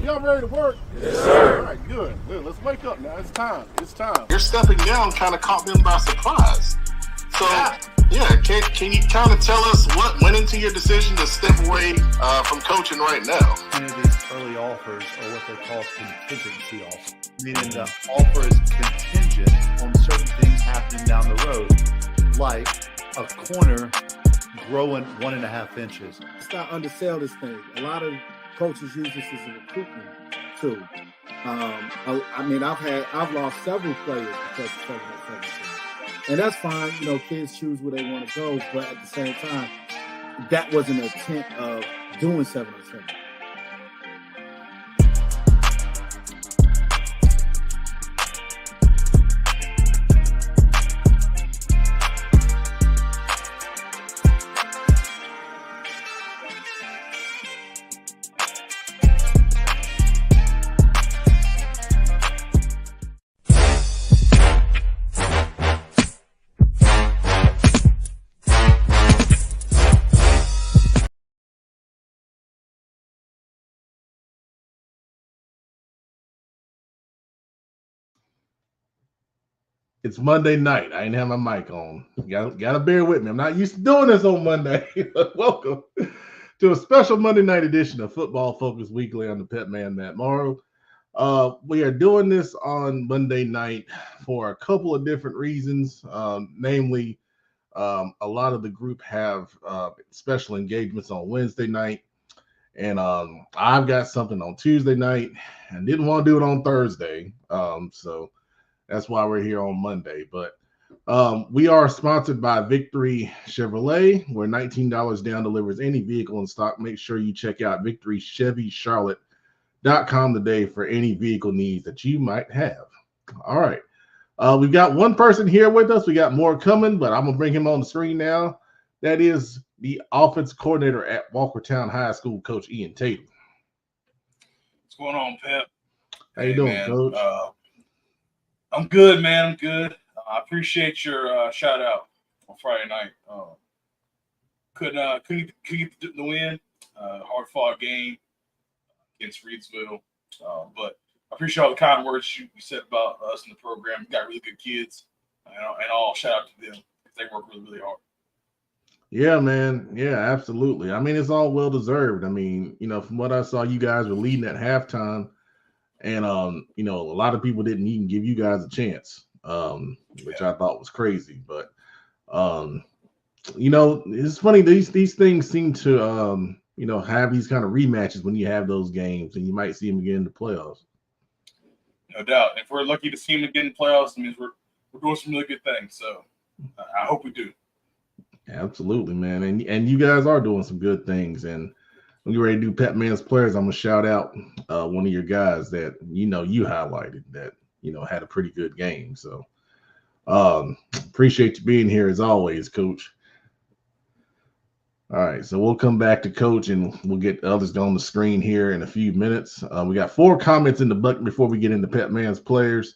Y'all ready to work? Yes, sir. All right, good. Well, let's wake up now. It's time. It's time. Your stepping down kind of caught them by surprise. So, yeah, can you kind of tell us what went into your decision to step away from coaching right now? Many of these early offers are what they call contingency offers, meaning the offer is contingent on certain things happening down the road, like a corner growing 1.5 inches. Let's not undersell this thing. A lot of coaches use this as a recruitment tool. I mean, I've lost several players because of 7 on 17. And that's fine. You know, kids choose where they want to go. But at the same time, that wasn't the intent of doing 7 on 17. It's Monday night. I ain't have my mic on. You gotta bear with me. I'm not used to doing this on Monday. Welcome to a special Monday night edition of Football Focus Weekly on the Pet Man Matt Morrow. We are doing this on Monday night for a couple of different reasons. Namely, a lot of the group have special engagements on Wednesday night. And I've got something on Tuesday night and didn't want to do it on Thursday. So that's why we're here on Monday. But we are sponsored by Victory Chevrolet, where $19 down delivers any vehicle in stock. Make sure you check out VictoryChevyCharlotte.com today for any vehicle needs that you might have. All right. We've got one person here with us. We got more coming, but I'm going to bring him on the screen now. That is the offense coordinator at Walkertown High School, Coach Ian Tatum. What's going on, Pep? How you doing, man, Coach? I'm good, man. I'm good. I appreciate your shout out on Friday night. Couldn't get the win. Hard fought game against Reedsville, but I appreciate all the kind words you said about us in the program. You got really good kids, and all shout out to them. They work really, really hard. Yeah, man. Yeah, absolutely. I mean, it's all well deserved. I mean, you know, from what I saw, you guys were leading at halftime. And, you know, a lot of people didn't even give you guys a chance, which I thought was crazy. But, you know, it's funny. These things seem to, you know, have these kind of rematches when you have those games, and you might see them again in the playoffs. No doubt. If we're lucky to see them again in the playoffs, it means we're doing some really good things. So I hope we do. Absolutely, man. And you guys are doing some good things. And when you're ready to do Pet Man's players, I'm going to shout out one of your guys that, you know, you highlighted that, you know, had a pretty good game. So appreciate you being here as always, Coach. All right, so we'll come back to Coach and we'll get others on the screen here in a few minutes. We got 4 comments in the bucket before we get into Pet Man's players.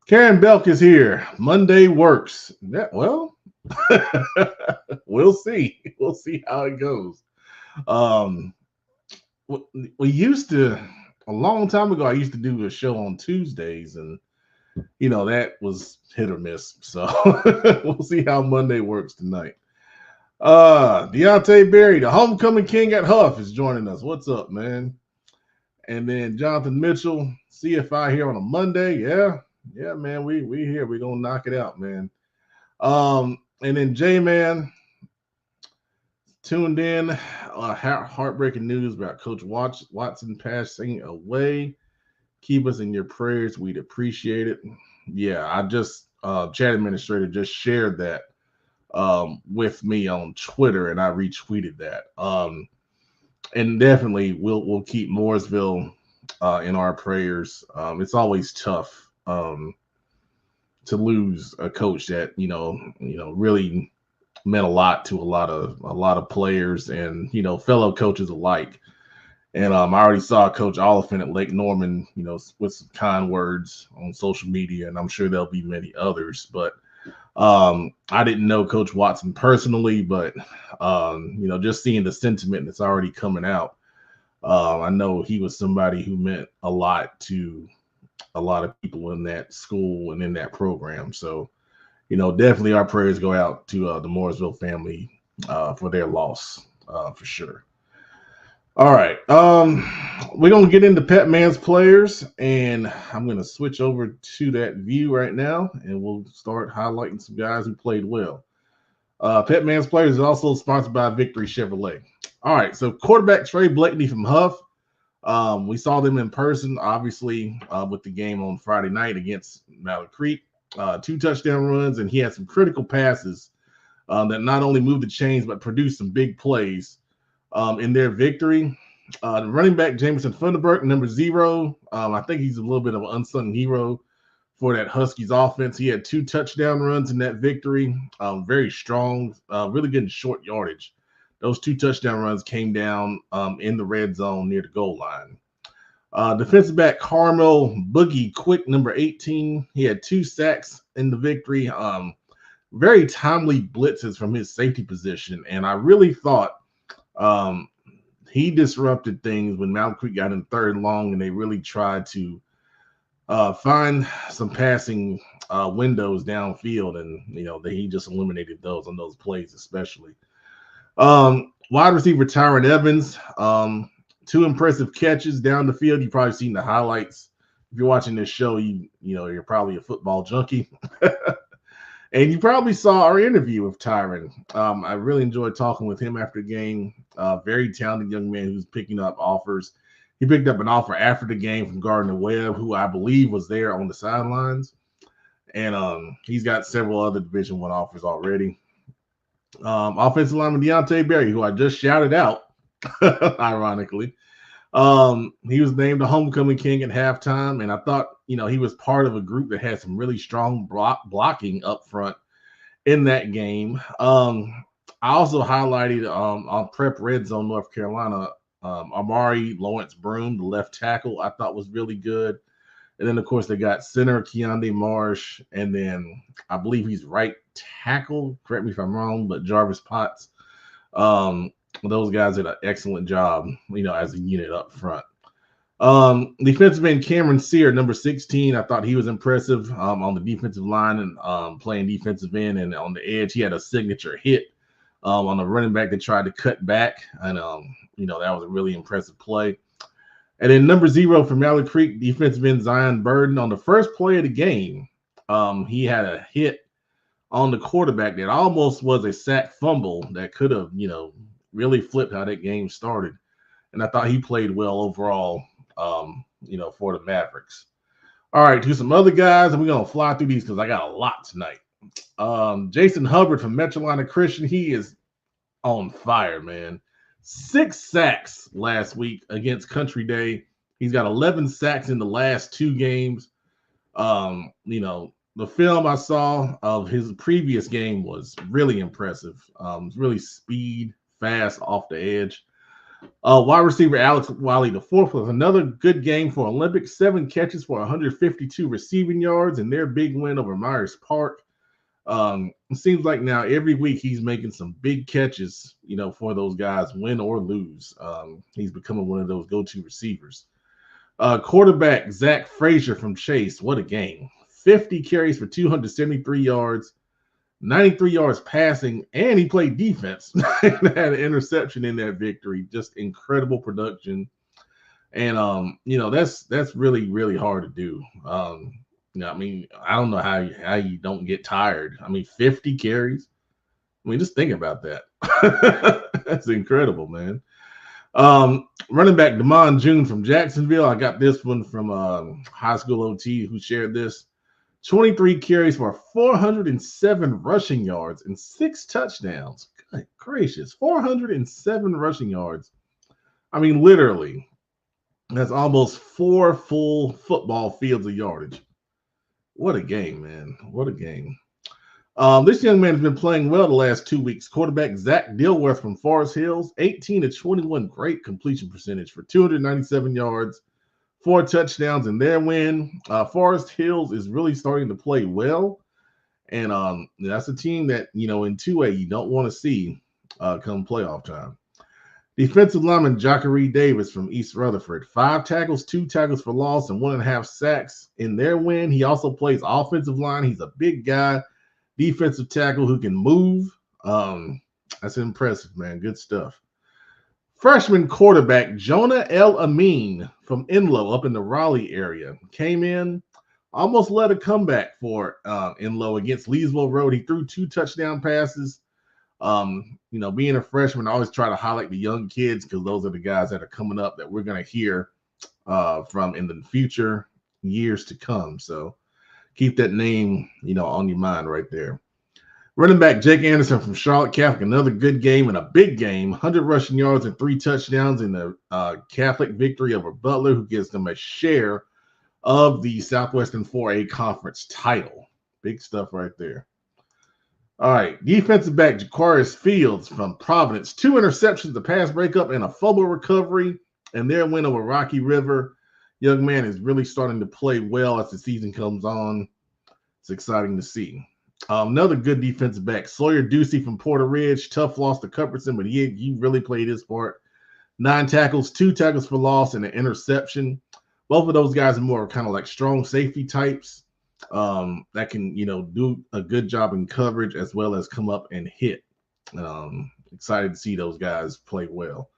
Karen Belk is here. Monday works. Yeah, well, we'll see. We'll see how it goes. We used to, a long time ago, I used to do a show on Tuesdays, and you know that was hit or miss. So we'll see how Monday works tonight. Deontay Berry, the homecoming king at Huff, is joining us. What's up, man? And then Jonathan Mitchell, CFI here on a Monday. Yeah, man, we here. We're gonna knock it out, man. And then J-Man tuned in. Heartbreaking news about Coach Watson passing away. Keep us in your prayers. We'd appreciate it. Yeah, I just chat administrator just shared that with me on Twitter, and I retweeted that. And definitely we'll keep Mooresville in our prayers. It's always tough to lose a coach that you know really meant a lot to a lot of players and, you know, fellow coaches alike. And I already saw Coach Oliphant at Lake Norman, you know, with some kind words on social media, and I'm sure there'll be many others. But I didn't know Coach Watson personally, but you know, just seeing the sentiment that's already coming out, I know he was somebody who meant a lot to a lot of people in that school and in that program. So, definitely our prayers go out to the Mooresville family for their loss, for sure. All right. We're going to get into Pep Man's players, and I'm going to switch over to that view right now, and we'll start highlighting some guys who played well. Pep Man's players is also sponsored by Victory Chevrolet. All right. So quarterback Trey Blakeney from Huff. We saw them in person, obviously, with the game on Friday night against Mallard Creek. 2 touchdown runs, and he had some critical passes that not only moved the chains, but produced some big plays in their victory. The running back, Jameson Funderburk, number 0. I think he's a little bit of an unsung hero for that Huskies offense. He had 2 touchdown runs in that victory. Very strong, really good in short yardage. Those 2 touchdown runs came down in the red zone near the goal line. Defensive back Carmel Boogie Quick, number 18. He had 2 sacks in the victory. Very timely blitzes from his safety position. And I really thought he disrupted things when Mallard Creek got in 3rd and long, and they really tried to find some passing windows downfield. And, he just eliminated those on those plays, especially. Wide receiver Tyron Evans, 2 impressive catches down the field. You've probably seen the highlights. If you're watching this show, you're probably a football junkie. And you probably saw our interview with Tyron. I really enjoyed talking with him after the game. Very talented young man who's picking up offers. He picked up an offer after the game from Gardner Webb, who I believe was there on the sidelines. And he's got several other Division I offers already. Offensive lineman Deontay Berry, who I just shouted out, ironically. He was named the homecoming king at halftime, and I thought, he was part of a group that had some really strong blocking up front in that game. I also highlighted on Prep Red Zone, North Carolina, Amari Lawrence Broom, the left tackle, I thought was really good. And then, of course, they got center Keondae Marsh, and then I believe he's right tackle. Correct me if I'm wrong, but Jarvis Potts. Those guys did an excellent job, as a unit up front. Defensive end Cameron Sear, number 16. I thought he was impressive on the defensive line and playing defensive end. And on the edge, he had a signature hit on the running back that tried to cut back. And, that was a really impressive play. And then number 0 for Mallard Creek, defensive end Zion Burden. On the first play of the game, he had a hit on the quarterback that almost was a sack fumble that could have, really flipped how that game started. And I thought he played well overall, for the Mavericks. All right, to some other guys, and we're going to fly through these because I got a lot tonight. Jason Hubbard from Metrolina Christian, he is on fire, man. 6 sacks last week against Country Day. He's got 11 sacks in the last 2 games. The film I saw of his previous game was really impressive. Really speed, fast off the edge. Wide receiver Alex Wiley the 4th was another good game for Olympics. 7 catches for 152 receiving yards in their big win over Myers Park. It seems like now every week he's making some big catches, for those guys, win or lose. He's becoming one of those go-to receivers. Quarterback Zach Frazier from Chase, what a game. 50 carries for 273 yards, 93 yards passing, and he played defense and had an interception in that victory. Just incredible production. And, that's really, really hard to do. I don't know how you don't get tired. 50 carries. Just think about that. That's incredible, man. Running back Damon June from Jacksonville. I got this one from high school OT who shared this. 23 carries for 407 rushing yards and 6 touchdowns. Good gracious, 407 rushing yards. Literally, that's almost 4 full football fields of yardage. What a game, man. What a game. This young man has been playing well the last 2 weeks. Quarterback Zach Dilworth from Forest Hills, 18 of 21, great completion percentage for 297 yards, 4 touchdowns in their win. Forest Hills is really starting to play well. And that's a team that, in 2A you don't want to see come playoff time. Defensive lineman Jacare Davis from East Rutherford, 5 tackles, 2 tackles for loss, and 1.5 sacks in their win. He also plays offensive line. He's a big guy, defensive tackle who can move. That's impressive, man. Good stuff. Freshman quarterback Jonah El Amin from Enloe up in the Raleigh area came in, almost led a comeback for Enloe against Leesville Road. He threw 2 touchdown passes. Being a freshman, I always try to highlight the young kids because those are the guys that are coming up that we're going to hear from in the future years to come. So keep that name, on your mind right there. Running back Jake Anderson from Charlotte Catholic, another good game and a big game, 100 rushing yards and 3 touchdowns in the Catholic victory over Butler, who gives them a share of the Southwestern 4A Conference title. Big stuff right there. All right, defensive back Jaquarius Fields from Providence, 2 interceptions, a pass breakup, and a fumble recovery, and their win over Rocky River. Young man is really starting to play well as the season comes on. It's exciting to see. Another good defensive back, Sawyer Ducey from Porter Ridge, tough loss to Cuthbertson, but he really played his part. 9 tackles, 2 tackles for loss, and an interception. Both of those guys are more kind of like strong safety types. That can, do a good job in coverage as well as come up and hit. Excited to see those guys play well.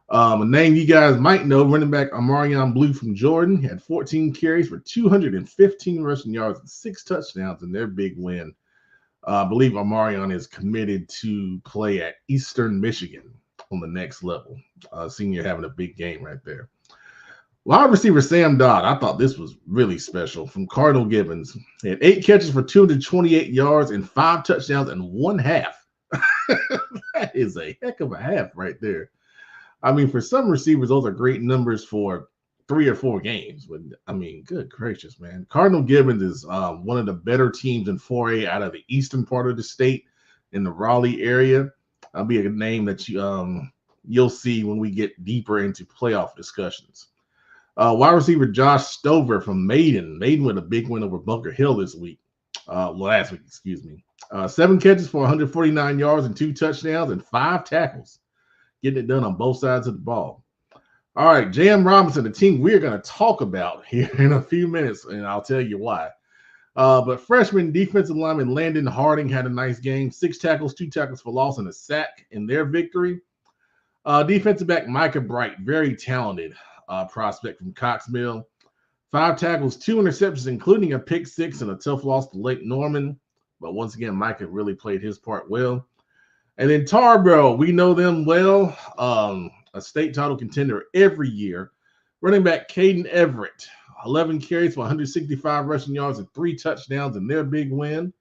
A name you guys might know, running back Amarion Blue from Jordan had 14 carries for 215 rushing yards and 6 touchdowns in their big win. I believe Amarion is committed to play at Eastern Michigan on the next level. Senior having a big game right there. Wide receiver Sam Dodd, I thought this was really special, from Cardinal Gibbons. He had 8 catches for 228 yards and 5 touchdowns and 1 half. That is a heck of a half right there. I mean, for some receivers, those are great numbers for 3 or 4 games. But, good gracious, man. Cardinal Gibbons is one of the better teams in 4A out of the eastern part of the state in the Raleigh area. That'll be a name that you'll see when we get deeper into playoff discussions. Wide receiver Josh Stover from Maiden. Maiden with a big win over Bunker Hill last week, excuse me. 7 catches for 149 yards and 2 touchdowns and 5 tackles. Getting it done on both sides of the ball. All right, J.M. Robinson, the team we're going to talk about here in a few minutes, and I'll tell you why. But freshman defensive lineman Landon Harding had a nice game. 6 tackles, 2 tackles for loss, and a sack in their victory. Defensive back Micah Bright, very talented prospect from Cox Mill. 5 tackles, 2 interceptions, including a pick 6 and a tough loss to Lake Norman. But once again, Micah really played his part well. And then Tarboro, we know them well. A state title contender every year. Running back Caden Everett, 11 carries for 165 rushing yards and 3 touchdowns in their big win.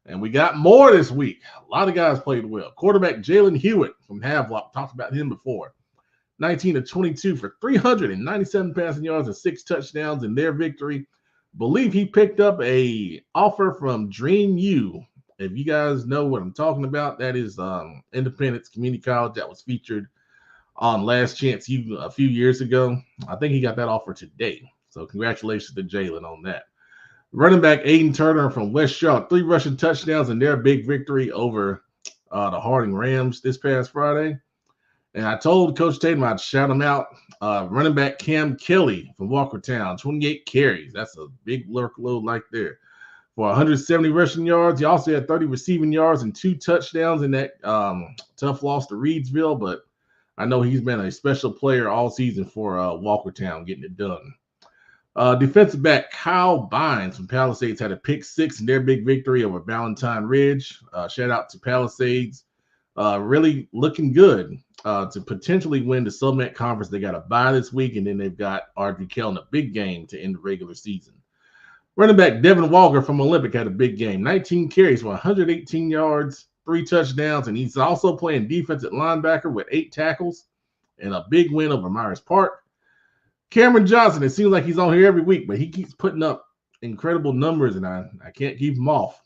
And we got more this week. A lot of guys played well. Quarterback Jalen Hewitt from Havelock, talked about him before. 19 of 22 for 397 passing yards and 6 touchdowns in their victory. Believe he picked up a offer from Dream U. If you guys know what I'm talking about, that is Independence Community College that was featured on Last Chance U a few years ago. I think he got that offer today. So congratulations to Jalen on that. Running back Aiden Turner from West Shaw, 3 rushing touchdowns in their big victory over the Harding Rams this past Friday. And I told Coach Tatum I'd shout him out. Running back Cam Kelly from Walkertown, 28 carries. That's a big workload right there. For 170 rushing yards. He also had 30 receiving yards and 2 touchdowns in that tough loss to Reedsville. But I know he's been a special player all season for Walkertown, getting it done. Defensive back Kyle Bynes from Palisades had a pick 6 in their big victory over Valentine Ridge. Shout out to Palisades. Really looking good to potentially win the Summit Conference. They got a bye this week, and then they've got Ardrey Kell in a big game to end the regular season. Running back Devin Walker from Olympic had a big game. 19 carries for 118 yards, 3 touchdowns, and he's also playing defense at linebacker with 8 tackles and a big win over Myers Park. Cameron Johnson, it seems like he's on here every week, but he keeps putting up incredible numbers, and I can't keep him off.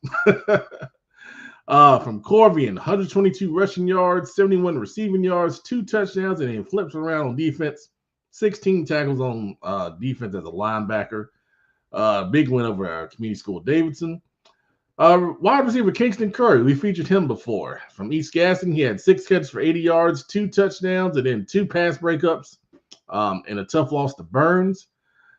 From Corvian, 122 rushing yards, 71 receiving yards, 2 touchdowns, and he flips around on defense. 16 tackles on defense as a linebacker. Big win over our community school Davidson. Wide receiver Kingston Curry, we featured him before. From East Gaston, he had 6 catches for 80 yards, 2 touchdowns, and then 2 pass breakups, and a tough loss to Burns.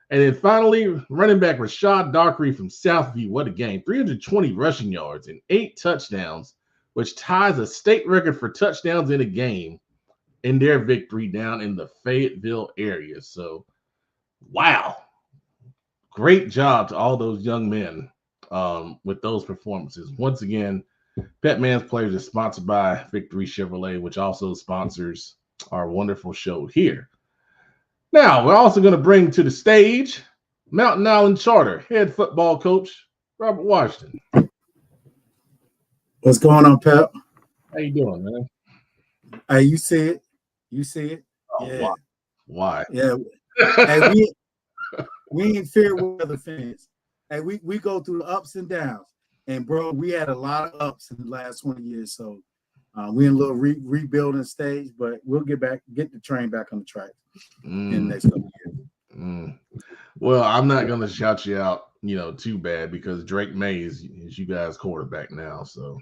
And then finally, running back Rashad Dockery from Southview. What a game. 320 rushing yards and 8 touchdowns, which ties a state record for touchdowns in a game in their victory down in the Fayetteville area. So, wow. Great job to all those young men with those performances. Once again, Pet Man's Players is sponsored by Victory Chevrolet, which also sponsors our wonderful show here. Now, we're also going to bring to the stage Mountain Island Charter head football coach, Robert Washington. What's going on, Pep? How you doing, man? Hey, you see it? You see it? Oh, Yeah. Why? Yeah. Hey, we ain't fair weather fans. Hey, we go through the ups and downs. And, bro, we had a lot of ups in the last 20 years. So we're in a little rebuilding stage, but we'll get the train back on the track in the next couple of years. Well, I'm not going to shout you out, too bad, because Drake May is you guys' quarterback now. So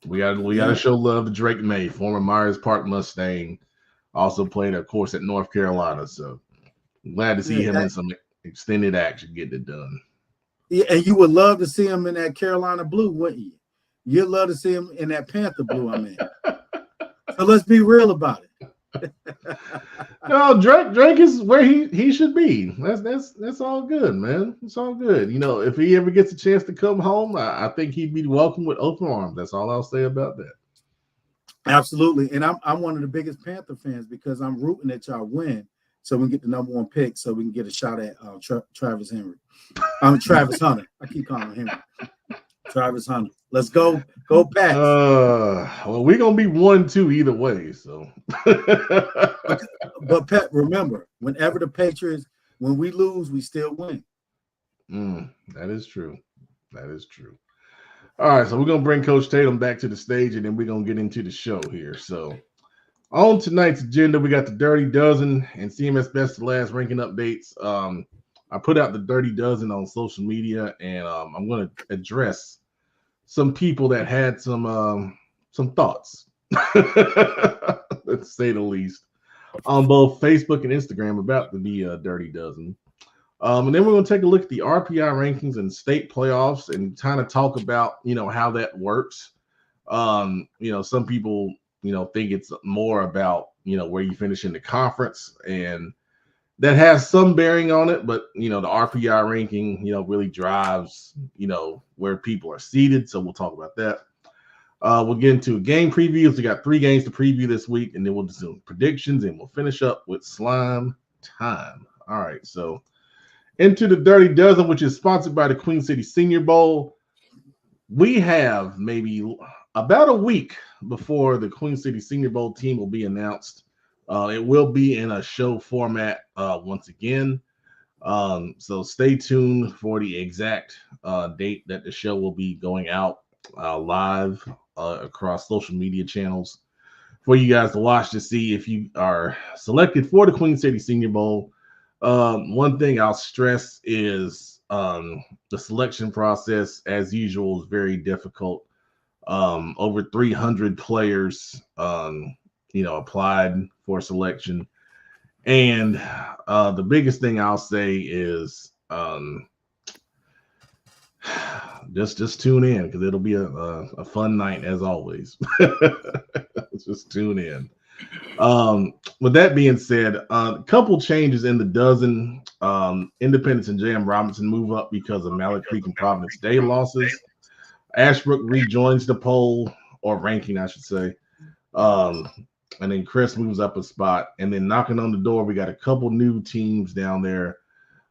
we got to show love to Drake May, former Myers Park Mustang, also played, of course, at North Carolina. So glad to see him in some extended action getting it done. Yeah, and you would love to see him in that Carolina blue, wouldn't you? You'd love to see him in that Panther blue, I mean. So let's be real about it. No, Drake is where he should be. That's all good, man. It's all good. If he ever gets a chance to come home, I think he'd be welcome with open arms. That's all I'll say about that. Absolutely. And I'm one of the biggest Panther fans because I'm rooting that y'all win so we can get the number 1 pick so we can get a shot at Travis Henry. Travis Hunter. I keep calling him Henry. Travis Hunter. Let's go. Go Pats. Well, we're going to be 1-2 either way. So, but Pat, remember, whenever the Patriots, when we lose, we still win. That is true. That is true. All right, so we're going to bring Coach Tatum back to the stage, and then we're going to get into the show here. So, on tonight's agenda, we got the Dirty Dozen and CMS Best of Last ranking updates. I put out the Dirty Dozen on social media, and I'm going to address some people that had some thoughts, let's say the least, on both Facebook and Instagram about the Dirty Dozen. And then we're going to take a look at the RPI rankings and state playoffs and kind of talk about, how that works. Some people, think it's more about, where you finish in the conference, and that has some bearing on it. But, the RPI ranking, really drives, where people are seated. So we'll talk about that. We'll get into game previews. We got 3 games to preview this week, and then we'll do some predictions, and we'll finish up with slime time. All right, so into the Dirty Dozen, which is sponsored by the Queen City Senior Bowl. We have maybe about a week before the Queen City Senior Bowl team will be announced. It will be in a show format once again. So stay tuned for the exact date that the show will be going out live across social media channels for you guys to watch to see if you are selected for the Queen City Senior Bowl. One thing I'll stress is the selection process, as usual, is very difficult. Over 300 players, applied for selection. And the biggest thing I'll say is just tune in, because it'll be a fun night as always. Just tune in. With that being said, a couple changes in the dozen. Independence and J.M. Robinson move up because of Mallard Creek and Providence Day losses. Ashbrook rejoins the poll, or ranking, I should say. And then Chris moves up a spot. And then knocking on the door, we got a couple new teams down there.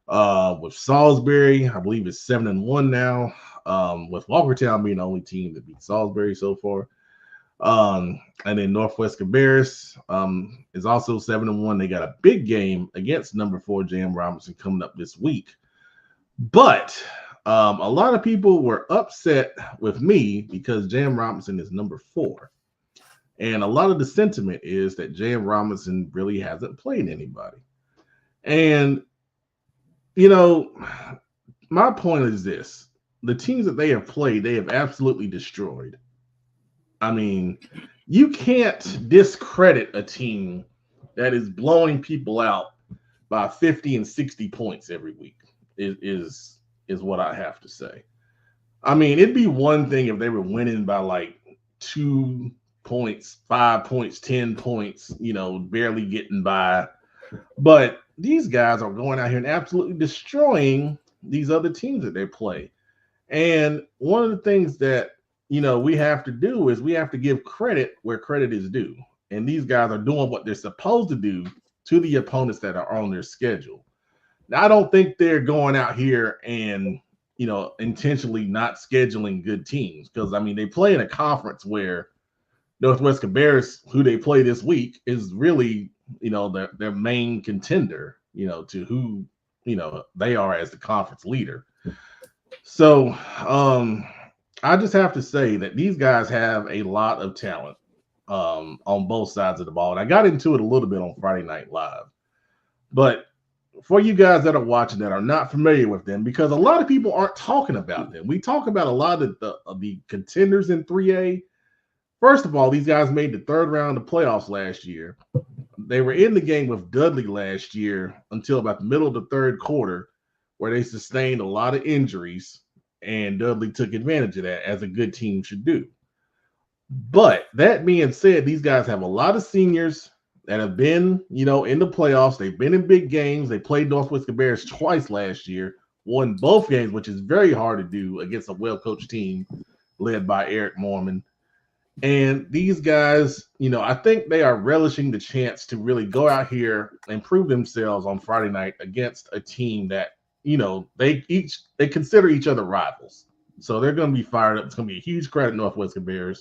With Salisbury, I believe it's 7-1 now. With Walkertown being the only team that beat Salisbury so far. And then Northwest Cabarrus is also 7-1. They got a big game against number 4 J.M. Robinson coming up this week. But a lot of people were upset with me because J.M. Robinson is number 4. And a lot of the sentiment is that J.M. Robinson really hasn't played anybody. And, my point is this. the teams that they have played, they have absolutely destroyed. I mean, you can't discredit a team that is blowing people out by 50 and 60 points every week is what I have to say. I mean, it'd be one thing if they were winning by like 2 points, 5 points, 10 points, barely getting by. But these guys are going out here and absolutely destroying these other teams that they play. And one of the things that, we have to do is we have to give credit where credit is due. And these guys are doing what they're supposed to do to the opponents that are on their schedule. Now, I don't think they're going out here and, intentionally not scheduling good teams because, they play in a conference where Northwest Cabarrus, who they play this week, is really, their main contender, to who, they are as the conference leader. So I just have to say that these guys have a lot of talent on both sides of the ball. And I got into it a little bit on Friday Night Live. But for you guys that are watching that are not familiar with them, because a lot of people aren't talking about them. We talk about a lot of the contenders in 3A. First of all, these guys made the third round of playoffs last year. They were in the game with Dudley last year until about the middle of the third quarter, where they sustained a lot of injuries, and Dudley took advantage of that, as a good team should do. But that being said, these guys have a lot of seniors that have been, in the playoffs. They've been in big games. They played Northwest Cabarrus twice last year, won both games, which is very hard to do against a well-coached team led by Eric Mormon. And these guys, I think they are relishing the chance to really go out here and prove themselves on Friday night against a team that, they consider each other rivals. So they're going to be fired up. It's going to be a huge credit to Northwest Cabarrus.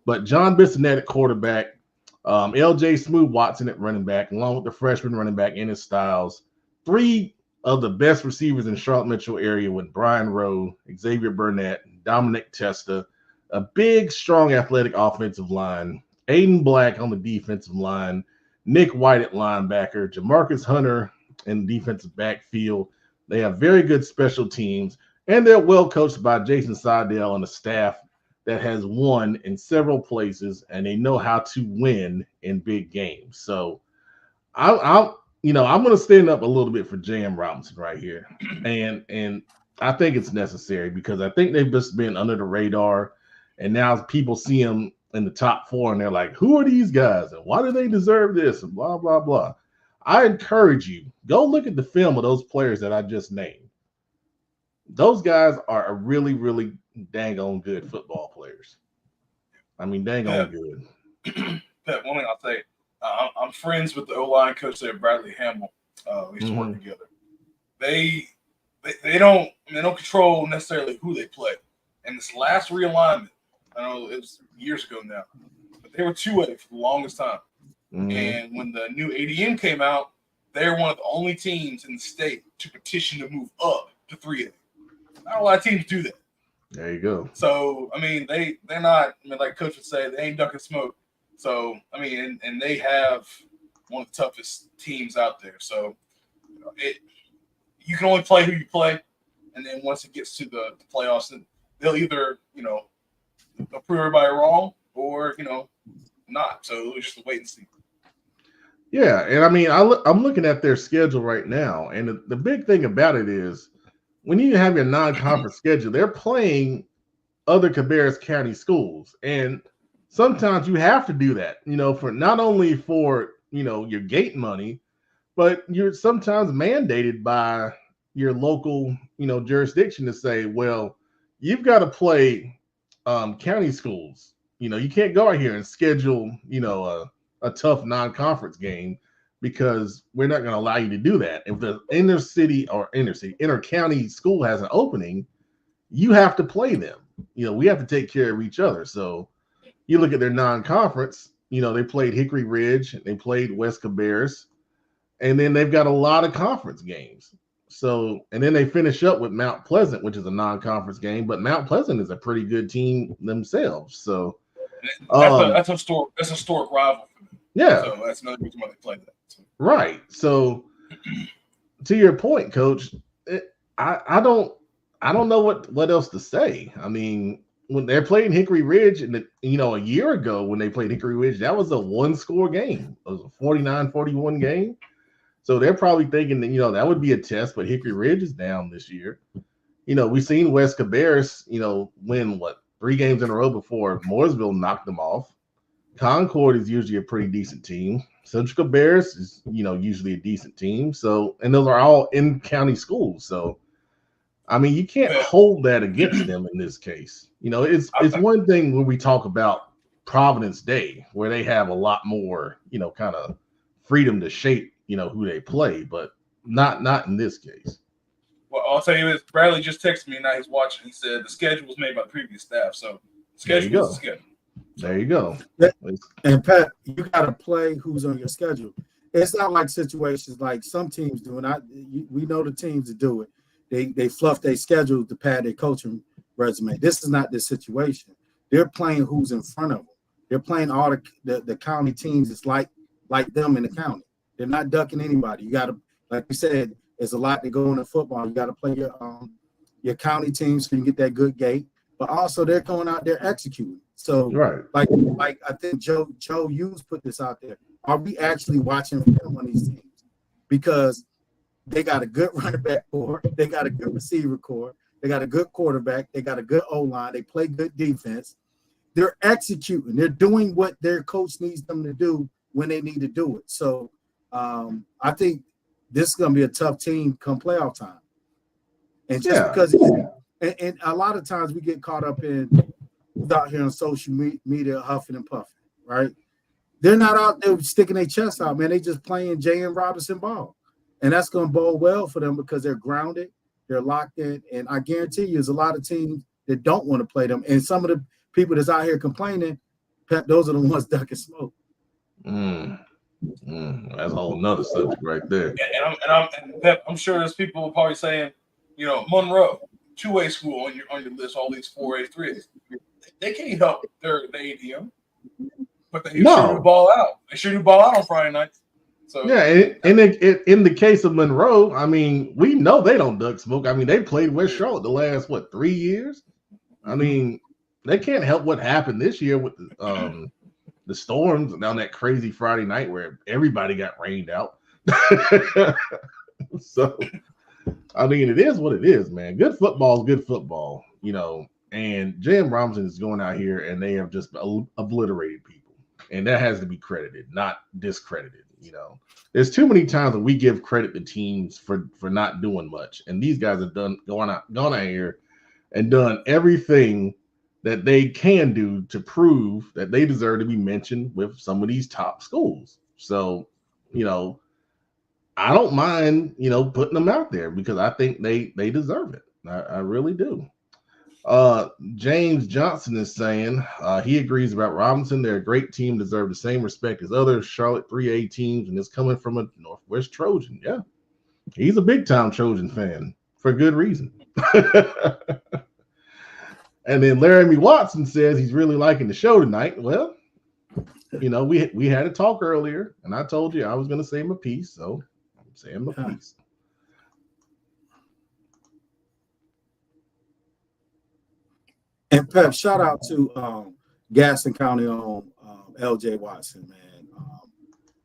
But John Bissonette at quarterback, LJ Smooth Watson at running back, along with the freshman running back Ennis Styles, 3 of the best receivers in the Charlotte Metro area with Brian Rowe, Xavier Burnett, Dominic Testa, a big, strong, athletic offensive line, Aiden Black on the defensive line, Nick White at linebacker, Jamarcus Hunter in the defensive backfield. They have very good special teams, and they're well coached by Jason Seidel and a staff that has won in several places, and they know how to win in big games. So I'm going to stand up a little bit for J.M. Robinson right here, and I think it's necessary because I think they've just been under the radar, and now people see them in the top 4, and they're like, who are these guys, and why do they deserve this, and blah, blah, blah. I encourage you, go look at the film of those players that I just named. Those guys are really, really dang on good football players. Dang on good. Pep, one thing I'll say, I'm friends with the O-line coach there, Bradley Hamill. We used to work together. They don't control necessarily who they play. And this last realignment, I know it was years ago now, but they were 2A for the longest time. Mm-hmm. And when the new ADM came out, they're one of the only teams in the state to petition to move up to 3A. Not a lot of teams do that. There you go. So, they're not, like Coach would say, they ain't ducking smoke. So, and they have one of the toughest teams out there. So, you can only play who you play. And then once it gets to the playoffs, they'll either, they'll prove everybody wrong or, not. So, it's just a wait and see. Yeah, and I'm looking at their schedule right now, and the big thing about it is when you have your non-conference schedule, they're playing other Cabarrus County schools, and sometimes you have to do that, for not only for your gate money, but you're sometimes mandated by your local jurisdiction to say, well, you've got to play county schools. You can't go out here and schedule a tough non-conference game because we're not going to allow you to do that. If the inter-county school has an opening, you have to play them. We have to take care of each other. So you look at their non-conference, they played Hickory Ridge, they played West Cabarrus, and then they've got a lot of conference games. So, and then they finish up with Mount Pleasant, which is a non-conference game, but Mount Pleasant is a pretty good team themselves. So that's a historic rival. Yeah. So that's another reason why they play that. So. Right. So to your point, Coach, I don't I don't know what else to say. I mean, when they're playing Hickory Ridge, and a year ago when they played Hickory Ridge, that was a one-score game. It was a 49-41 game. So they're probably thinking that, that would be a test, but Hickory Ridge is down this year. We've seen West Cabarrus, win 3 games in a row before Mooresville knocked them off. Concord is usually a pretty decent team. Central Cabarrus is, usually a decent team. So, and those are all in-county schools. So, I mean, you can't hold that against them in this case. It's one thing when we talk about Providence Day, where they have a lot more, kind of freedom to shape, who they play, but not in this case. Well, I'll tell you this. Bradley just texted me, now he's watching. He said the schedule was made by the previous staff. So, schedule is the schedule. There you go. And Pat, you got to play who's on your schedule. It's not like situations like some teams do, and we know the teams that do it. They fluff their schedule to pad their coaching resume. This is not the situation. They're playing who's in front of them. They're playing all the county teams. It's like them in the county. They're not ducking anybody. You got to, like we said, there's a lot that go into football. You got to play your county teams so you can get that good gate. But also they're going out there executing. So right, like I think Joe Hughes put this out there. Are we actually watching film on these teams? Because they got a good running back core, they got a good receiver core, they got a good quarterback, they got a good O-line, they play good defense. They're executing. They're doing what their coach needs them to do when they need to do it. So I think this is going to be a tough team come playoff time. And just because and a lot of times we get caught up in out here on social media huffing and puffing, right? They're not out there sticking their chest out, man. They just playing J.M. Robinson ball. And that's going to bode well for them because they're grounded, they're locked in. And I guarantee you there's a lot of teams that don't want to play them. And some of the people that's out here complaining, those are the ones ducking smoke. That's a whole nother subject right there. And I'm sure there's people probably saying, Monroe, two-way school on your list, all these 4A, 3As. They can't help their ADM, but they shoot the ball out. They shoot the ball out on Friday nights. So in the case of Monroe, I mean, we know they don't duck smoke. I mean, they played West Charlotte the last 3 years. I mean, they can't help what happened this year with the storms down that crazy Friday night where everybody got rained out. So, I mean, it is what it is, man. Good football is good football, and J.M. Robinson is going out here and they have just obliterated people. And that has to be credited, not discredited. There's too many times that we give credit to teams for not doing much. And these guys have gone out here and done everything that they can do to prove that they deserve to be mentioned with some of these top schools. So, I don't mind, putting them out there because I think they deserve it. I really do. James Johnson is saying he agrees about Robinson. They're a great team, deserve the same respect as other Charlotte 3A teams, and it's coming from a Northwest Trojan. Yeah, he's a big-time Trojan fan for good reason. And then Laramie Watson says he's really liking the show tonight. Well, we had a talk earlier, and I told you I was going to say my piece, so I'm saying my piece. And Pep, shout out to Gaston County on LJ Watson,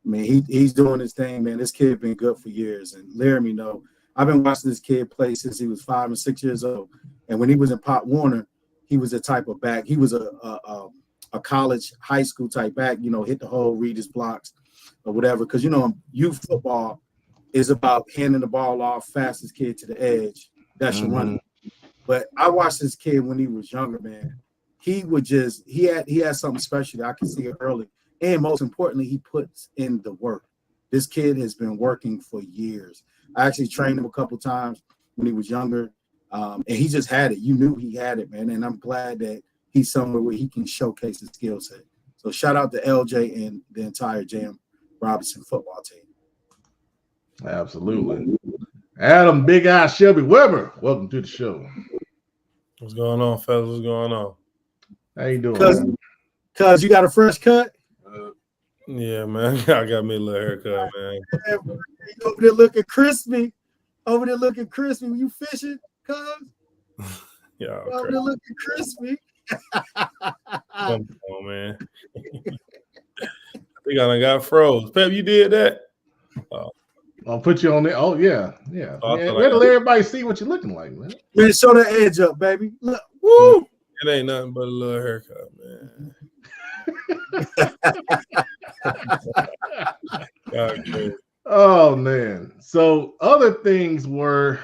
man. He's doing his thing, man. This kid been good for years. And Laramie I've been watching this kid play since he was 5 and 6 years old. And when he was in Pop Warner, he was a type of back. He was a college, high school type back, hit the hole, read his blocks or whatever. Because, youth football is about handing the ball off, fastest kid to the edge. That's your running. But I watched this kid when he was younger, man. He had something special that I could see it early. And most importantly, he puts in the work. This kid has been working for years. I actually trained him a couple times when he was younger. And he just had it. You knew he had it, man. And I'm glad that he's somewhere where he can showcase his skill set. So shout out to LJ and the entire J.M. Robinson football team. Absolutely. Adam Big Eye Shelby Weber, welcome to the show. What's going on, fellas? What's going on? How you doing? Cuz you got a fresh cut? Yeah, man. I got me a little haircut, man. Over there looking crispy. You fishing, cuz? Yeah, Oh, they're looking crispy. come on, man. I think I done got froze. Pep, you did that? I'll put you on there. Oh yeah. Oh, I Yeah, feel let like everybody see what you're looking like, man. Man, show the edge up, baby. Look, woo! it ain't nothing but a little haircut, man. God, crazy. Oh man. So other things were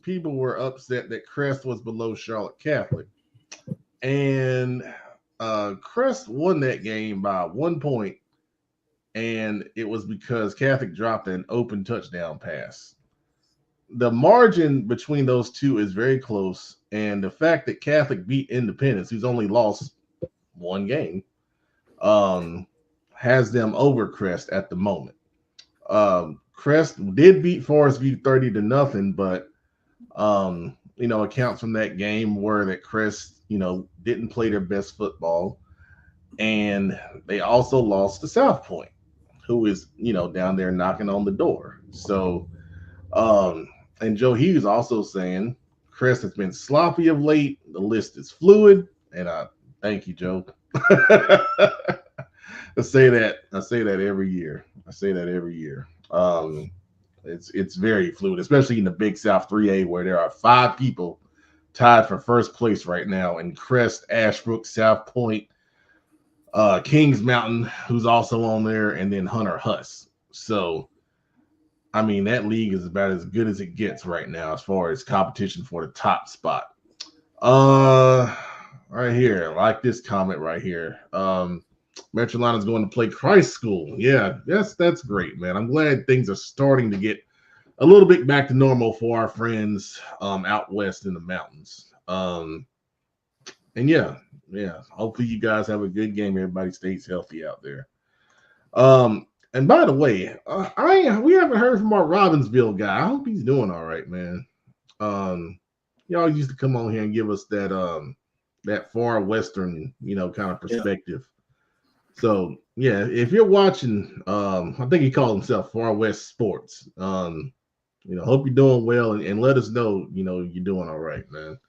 people were upset that Crest was below Charlotte Catholic. And Crest won that game by 1 point. And it was because Catholic dropped an open touchdown pass. The margin between those two is very close. And the fact that Catholic beat Independence, who's only lost one game, has them over Crest at the moment. Crest did beat Forest View 30-0, but accounts from that game were that Crest, didn't play their best football, and they also lost to South Point, who is, down there knocking on the door. So, and Joe Hughes also saying Crest has been sloppy of late. The list is fluid, and I thank you, Joe. I say that every year. It's very fluid, especially in the Big South 3A, where there are 5 people tied for first place right now in Crest, Ashbrook, South Point, Kings Mountain, who's also on there, and then Hunter Huss. So, I mean, that league is about as good as it gets right now as far as competition for the top spot. Right here, I like this comment right here. Metrolina's going to play Christ School. Yeah, that's great, man. I'm glad things are starting to get a little bit back to normal for our friends out west in the mountains. And yeah. Hopefully you guys have a good game. Everybody stays healthy out there. And by the way, we haven't heard from our Robbinsville guy. I hope he's doing all right, man. Y'all used to come on here and give us that far western, kind of perspective. Yeah. So yeah, if you're watching, I think he called himself Far West Sports. Hope you're doing well, and let us know, you're doing all right, man.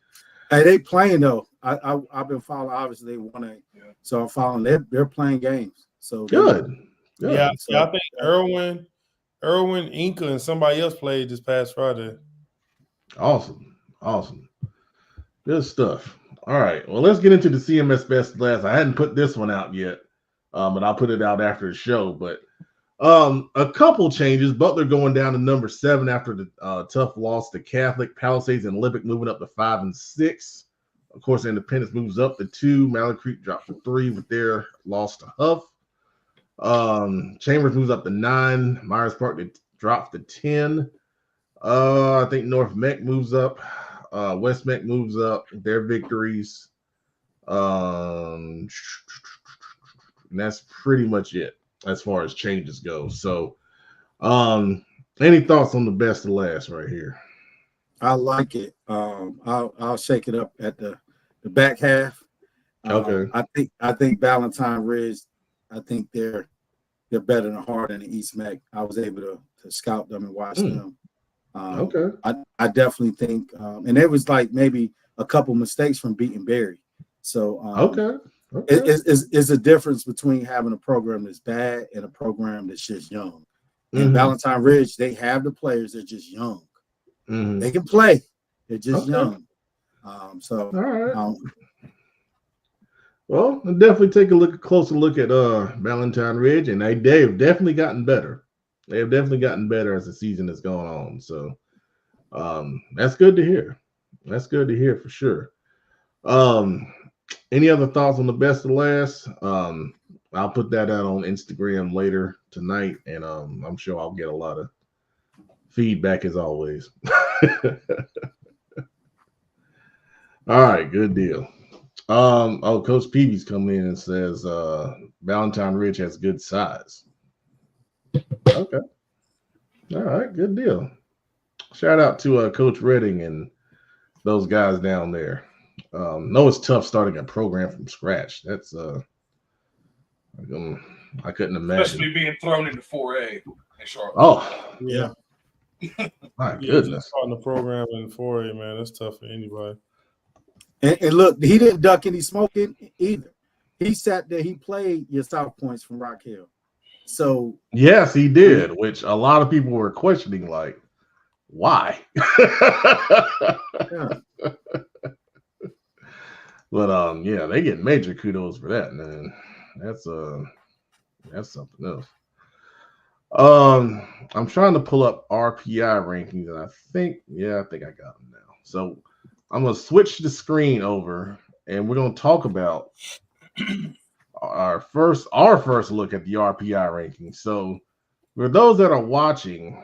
Hey, they playing though. I've been following. Obviously, they won it, so I'm following. They're playing games. So good. Yeah, I think Irwin, Inca, and somebody else played this past Friday. Awesome. Good stuff. All right. Well, let's get into the CMS Best Last. I hadn't put this one out yet, but I'll put it out after the show. But a couple changes. Butler going down to number 7 after the tough loss to Catholic. Palisades and Lubbock moving up to 5 and 6. Of course, Independence moves up to 2. Mallard Creek dropped to 3 with their loss to Huff. Chambers moves up to 9. Myers Park drops to 10. I think North Meck moves up. West Meck moves up. Their victories. And that's pretty much it as far as changes go. So, any thoughts on the best of last right here? I like it. I'll shake it up at the back half. Okay. I think Valentine Ridge. I think they're better than Hardin and East Meck. I was able to scout them and watch them. Okay. I definitely think, and there was like maybe a couple mistakes from beating Berry. So okay. It's a difference between having a program that's bad and a program that's just young. And Valentine Ridge, they have the players. They're just young. They can play. They're just young. So, all right. Well, I'll definitely take a closer look at Valentine Ridge, and they've definitely gotten better. They have definitely gotten better as the season has gone on. So that's good to hear. That's good to hear for sure. Any other thoughts on the best of last? I'll put that out on Instagram later tonight, and I'm sure I'll get a lot of feedback as always. All right, good deal. Coach Peavy's coming in and says Valentine Ridge has good size. Okay. All right, good deal. Shout out to Coach Redding and those guys down there. No, it's tough starting a program from scratch. That's I couldn't imagine. Especially being thrown into 4A in Charlotte. Oh, yeah. My Yeah, goodness. just starting the program in 4A, man. That's tough for anybody. And look, he didn't duck any smoking either. He sat there. He played your South Points from Rock Hill. So Yes, he did, which a lot of people were questioning, like, why? yeah. But yeah, they get major kudos for that, man. That's something else. I'm trying to pull up RPI rankings, and I think I got them now. So I'm gonna switch the screen over, and we're gonna talk about our first look at the RPI rankings. So for those that are watching,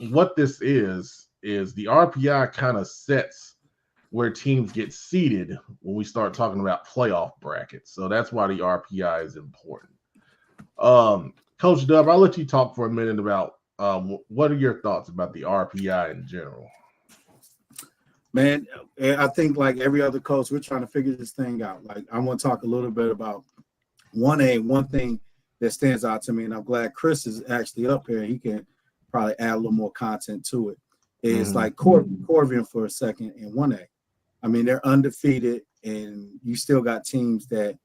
what this is the RPI kind of sets where teams get seeded when we start talking about playoff brackets. So that's why the RPI is important. Coach Dub, I'll let you talk for a minute about what are your thoughts about the RPI in general? Man, I think like every other coach, we're trying to figure this thing out. Like I want to talk a little bit about 1A. One thing that stands out to me, and I'm glad Chris is actually up here. He can probably add a little more content to it. Is like Corvian for a second in 1A. I mean, they're undefeated, and you still got teams that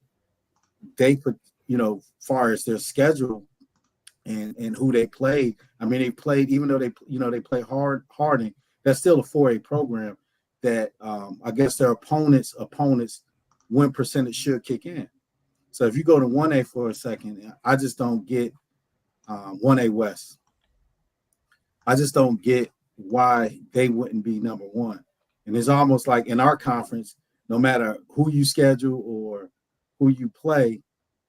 they put, far as their schedule and who they played. I mean, they played, even though they play Harding, that's still a 4A program that I guess their opponents win percentage should kick in. So if you go to 1A for a second, I just don't get 1A West. I just don't get why they wouldn't be number one. And it's almost like in our conference, no matter who you schedule or who you play,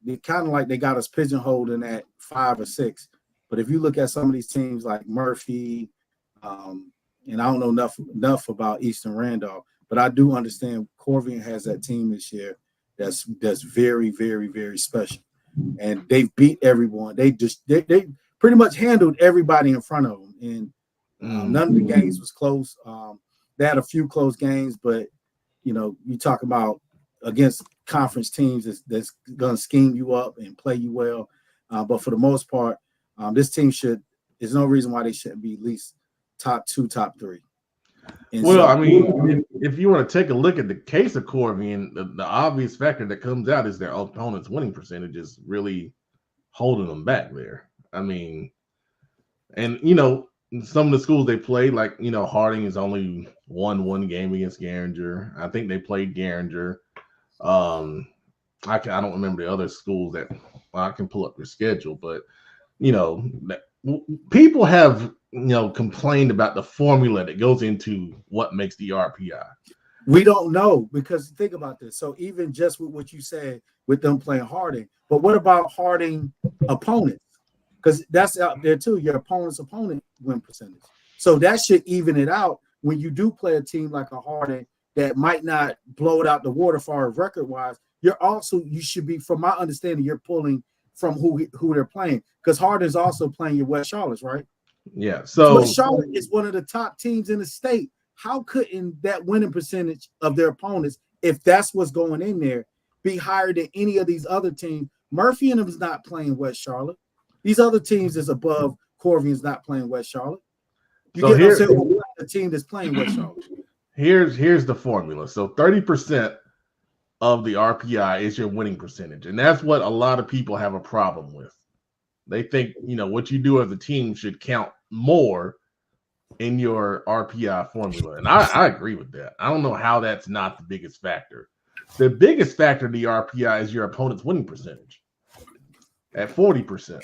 they kind of like they got us pigeonholed in at 5 or 6. But if you look at some of these teams like Murphy, and I don't know enough about Eastern Randolph, but I do understand Corvian has that team this year that's very, very, very special. And they've beat everyone. They pretty much handled everybody in front of them. And none of the games was close. They had a few close games, but you talk about against conference teams that's going to scheme you up and play you well. But for the most part, this team there's no reason why they shouldn't be at least top 2, top 3. And well, I mean, if you want to take a look at the case of Corvian, the obvious factor that comes out is their opponent's winning percentage is really holding them back there. I mean, and some of the schools they played, like Harding has only won one game against Garinger. I think they played Garinger. I don't remember the other schools that I can pull up their schedule, but people have complained about the formula that goes into what makes the RPI. We don't know, because think about this. So even just with what you said with them playing Harding, but what about Harding opponents? Because that's out there too. Your opponent's opponent win percentage. So that should even it out when you do play a team like a Harding that might not blow it out the water far record-wise. You should be, from my understanding, you're pulling from who they're playing, because Harding's also playing your West Charlottes, right? Yeah. So West Charlotte is one of the top teams in the state. How couldn't that winning percentage of their opponents, if that's what's going in there, be higher than any of these other teams? Murphy and them is not playing West Charlotte. These other teams is above. Corvian's not playing West Charlotte. You get what I'm saying? The team that's playing West Charlotte. Here's the formula. So 30% of the RPI is your winning percentage, and that's what a lot of people have a problem with. They think what you do as a team should count more in your RPI formula, and I agree with that. I don't know how that's not the biggest factor. The biggest factor in the RPI is your opponent's winning percentage at 40%.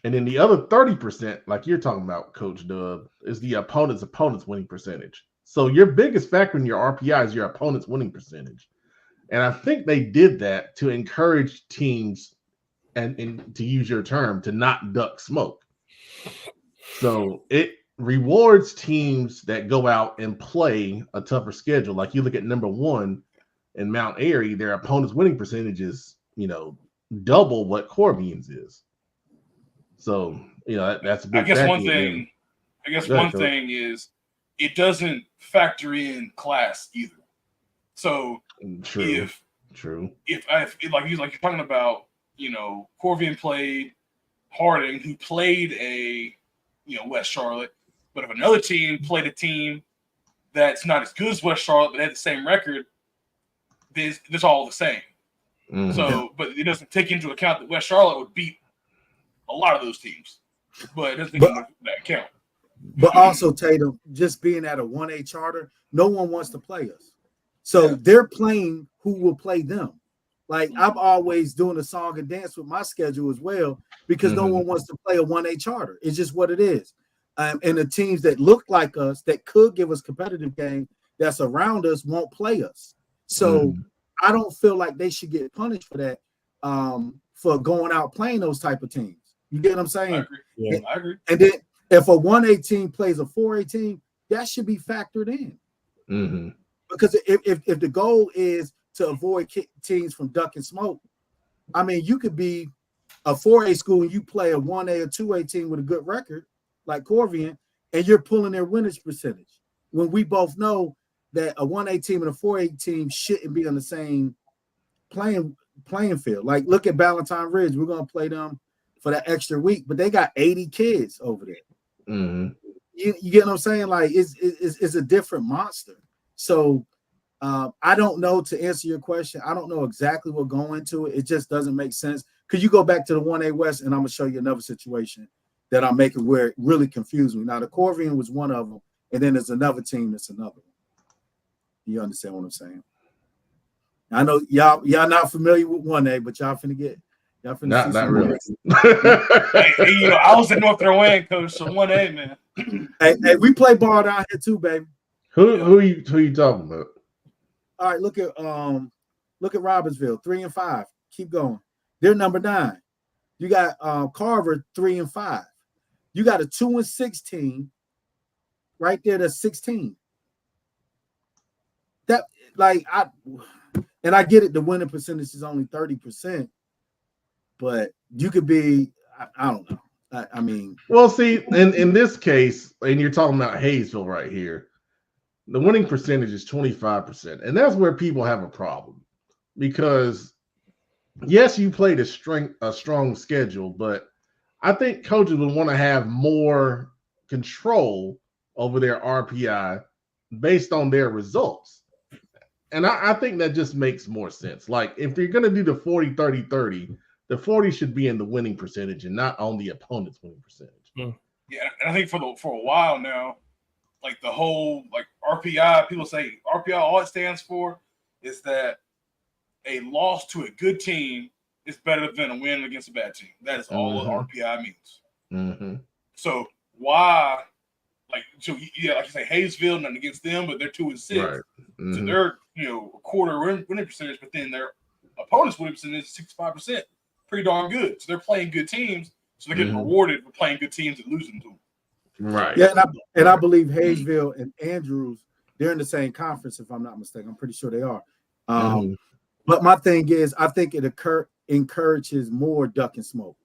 And then the other 30%, like you're talking about, Coach Dub, is the opponent's winning percentage. So your biggest factor in your RPI is your opponent's winning percentage. And I think they did that to encourage teams, and to use your term, to not duck smoke. So it rewards teams that go out and play a tougher schedule. Like you look at number 1 in Mount Airy, their opponent's winning percentage is, double what Corvian's is. So, that's a big factor. One thing is it doesn't factor in class either. So True. If like you're talking about, Corvian played Harding, who played a West Charlotte. But if another team played a team that's not as good as West Charlotte but had the same record, it's all the same. Mhm. So, but it doesn't take into account that West Charlotte would beat a lot of those teams. But it doesn't take into that account. But also, Tatum, just being at a 1A charter, no one wants to play us. So they're playing who will play them. Like I'm always doing a song and dance with my schedule as well because no one wants to play a 1A charter. It's just what it is. And the teams that look like us that could give us competitive game that's around us won't play us. So I don't feel like they should get punished for that, for going out playing those type of teams. You get what I'm saying? I agree. Yeah, I agree. And then if a 1A team plays a 4A team, that should be factored in. Mm-hmm. Because if the goal is to avoid teams from duck and smoke, I mean, you could be a 4A school and you play a 1A or 2A team with a good record, like Corvian, and you're pulling their winnage percentage. When we both know that a 1A team and a 4A team shouldn't be on the same playing field. Like, look at Ballantyne Ridge. We're going to play them for that extra week, but they got 80 kids over there. Mm-hmm. You get what I'm saying? Like, it's a different monster. So I don't know, to answer your question. I don't know exactly what going into it. It just doesn't make sense. Because you go back to the 1A West, and I'm going to show you another situation that I'm making where it really confused me. Now, the Corvian was one of them, and then there's another team that's another one. You understand what I'm saying? I know y'all not familiar with 1A, but y'all finna get y'all finna not really. I was in North Carolina, coach, so 1A, man. Hey, we play ball down here too, baby. Who you talking about? All right, look at Robbinsville, 3-5. Keep going. They're number 9. You got Carver, 3-5. You got a 2-6 team right there. That's 16. That I get it. The winning percentage is only 30%, but you could be. I don't know. I mean, well, see, in this case, and you're talking about Hayesville right here. The winning percentage is 25%, and that's where people have a problem because, yes, you played a strong schedule, but I think coaches would want to have more control over their RPI based on their results. And I think that just makes more sense. Like, if you're going to do the 40-30-30, the 40 should be in the winning percentage and not on the opponent's winning percentage. Yeah, and I think for a while now, like the whole RPI, people say RPI, all it stands for is that a loss to a good team is better than a win against a bad team. That is all RPI means. Mm-hmm. So why, like you say, Hayesville, nothing against them, but they're 2-6. Right. Mm-hmm. So they're a quarter winning percentage, but then their opponent's winning percentage is 65%. Pretty darn good. So they're playing good teams, so they're getting rewarded for playing good teams and losing to them. Right. Yeah, and I believe Hayesville and Andrews, they're in the same conference, if I'm not mistaken. I'm pretty sure they are. But my thing is, I think it encourages more duck and smoke.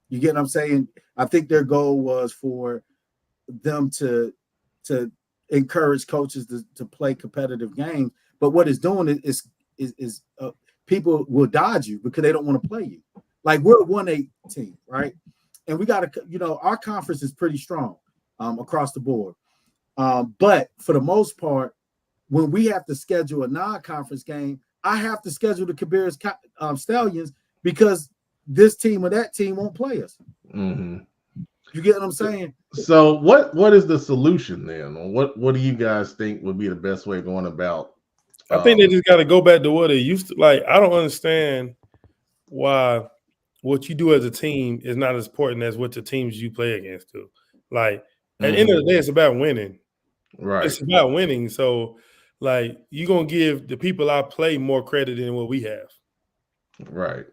You get what I'm saying? I think their goal was for them to encourage coaches to play competitive games. But what it's doing is people will dodge you because they don't want to play you. Like, we're a 1A team, right? And we got to, our conference is pretty strong across the board. But for the most part, when we have to schedule a non-conference game, I have to schedule the Cabarrus Stallions because this team or that team won't play us. Mm-hmm. You get what I'm saying? So what is the solution then? What do you guys think would be the best way of going about? I think they just got to go back to what they used to. Like, I don't understand why what you do as a team is not as important as what the teams you play against do. Like, at the end of the day, it's about winning. Right. It's about winning. So, like, you're going to give the people I play more credit than what we have. Right.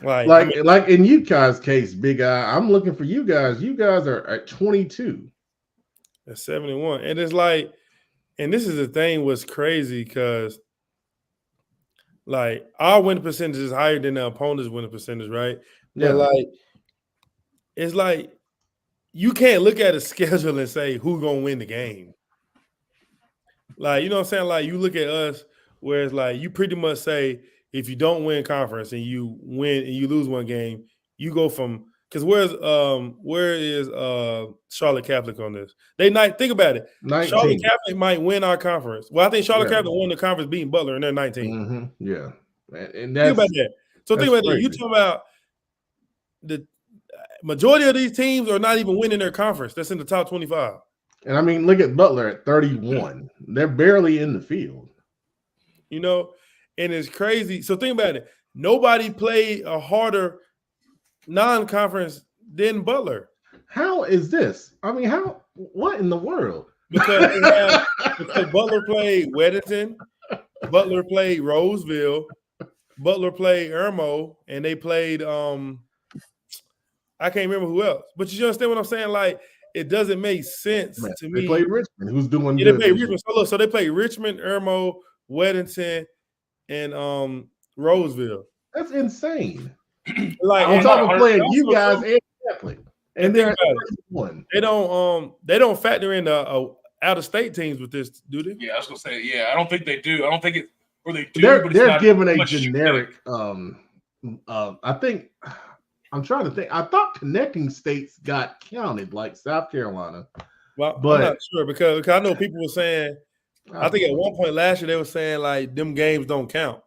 Like in you guys' case, Big Eye, I'm looking for you guys. You guys are at 22. That's 71. And it's like, and this is the thing what's crazy because, like, our winning percentage is higher than the opponent's winning percentage, right? Yeah. But, like, it's like you can't look at a schedule and say who's going to win the game. Like, you know what I'm saying? Like, you look at us where it's like you pretty much say if you don't win conference and you win and you lose one game, you go from Because where is Charlotte Catholic on this? Think about it. 19. Charlotte Catholic might win our conference. Well, I think Charlotte Yeah. Catholic won the conference beating Butler, and they're 19. Mm-hmm. Yeah, and Think about that. So think about that. crazy. You talking about the majority of these teams are not even winning their conference. That's in the top 25. And I mean, look at Butler at 31. They're barely in the field. You know, and it's crazy. So think about it. Nobody played a harder non-conference than Butler. How is this? I mean, what in the world? Because Butler played Weddington, Butler played Roseville, Butler played Irmo, and they played I can't remember who else. But you understand what I'm saying? Like, it doesn't make sense to me. They played Richmond, who's doing good. They played Richmond. So they played Richmond, Irmo, Weddington, and Roseville. That's insane. Like, I'm talking about playing also, you guys and Catholic. And they're one. They don't factor in the out of state teams with this, do they? Yeah, I was gonna say, yeah, I don't think they do. I don't think they do. They're given a generic. I think I'm trying to think. I thought connecting states got counted, like South Carolina. Well, but I'm not sure because I know people were saying. I think at one point last year they were saying like them games don't count.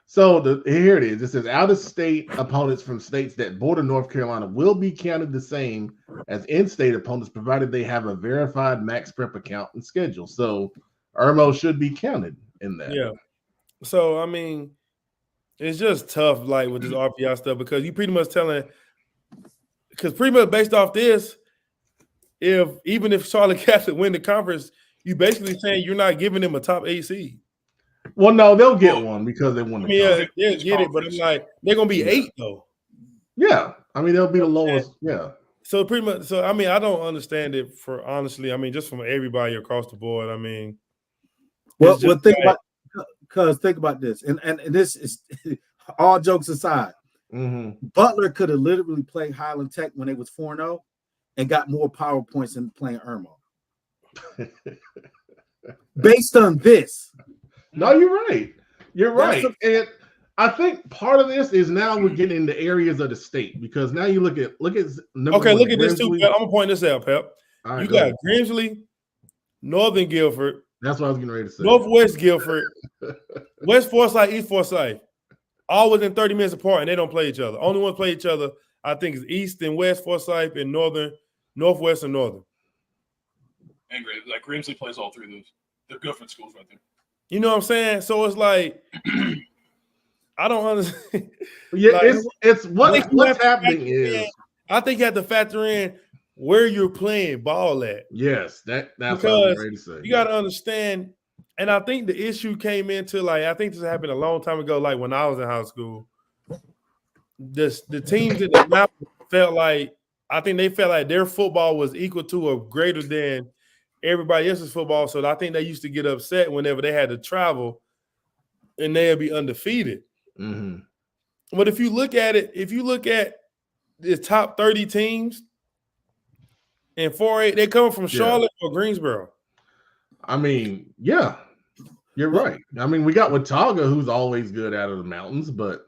So here it is. It says out-of-state opponents from states that border North Carolina will be counted the same as in-state opponents, provided they have a verified Max Prep account and schedule. So Irmo should be counted in that. Yeah. So I mean, it's just tough, like with this RPI stuff, because you pretty much because pretty much based off this, even if Charlotte Catholic win the conference, you basically saying you're not giving them a top 8 seed. Well, no, they'll get one because they won the conference. Yeah, they'll get it, but I'm like, they're gonna be 8 though. Yeah, I mean they'll be the lowest. Yeah. So pretty much, I mean, I don't understand it for honestly. I mean, just from everybody across the board. I mean, well think about this, and this is all jokes aside. Mm-hmm. Butler could have literally played Highland Tech when they was 4-0 and got more power points than playing Irmo. Based on this. No, you're right. You're right. And I think part of this is now we're getting into areas of the state because now you look at look at this too, Pep. I'm gonna point this out, Pep. Right, you got Grimsley, Northern Guilford. That's what I was getting ready to say. Northwest Guilford, West Forsyth, East Forsyth, all within 30 minutes apart, and they don't play each other. Only one play each other, I think, is East and West Forsyth and Northwest and Northern. And like Grimsley plays all three of those. They're Guilford schools right there. You know what I'm saying? So it's like I don't understand. Yeah, like, it's what's happening is I think you have to factor in where you're playing ball at. Yes, that's because what I was ready to say. You got to understand, and I think the issue came into like I think this happened a long time ago, like when I was in high school. The teams in the map felt like they felt like their football was equal to or greater than everybody else's football. So I think they used to get upset whenever they had to travel and they'd be undefeated. Mm-hmm. But if you look at the top 30 teams in 4A, they come from Charlotte or Greensboro. I mean, yeah, you're right. I mean, we got Watauga, who's always good out of the mountains, but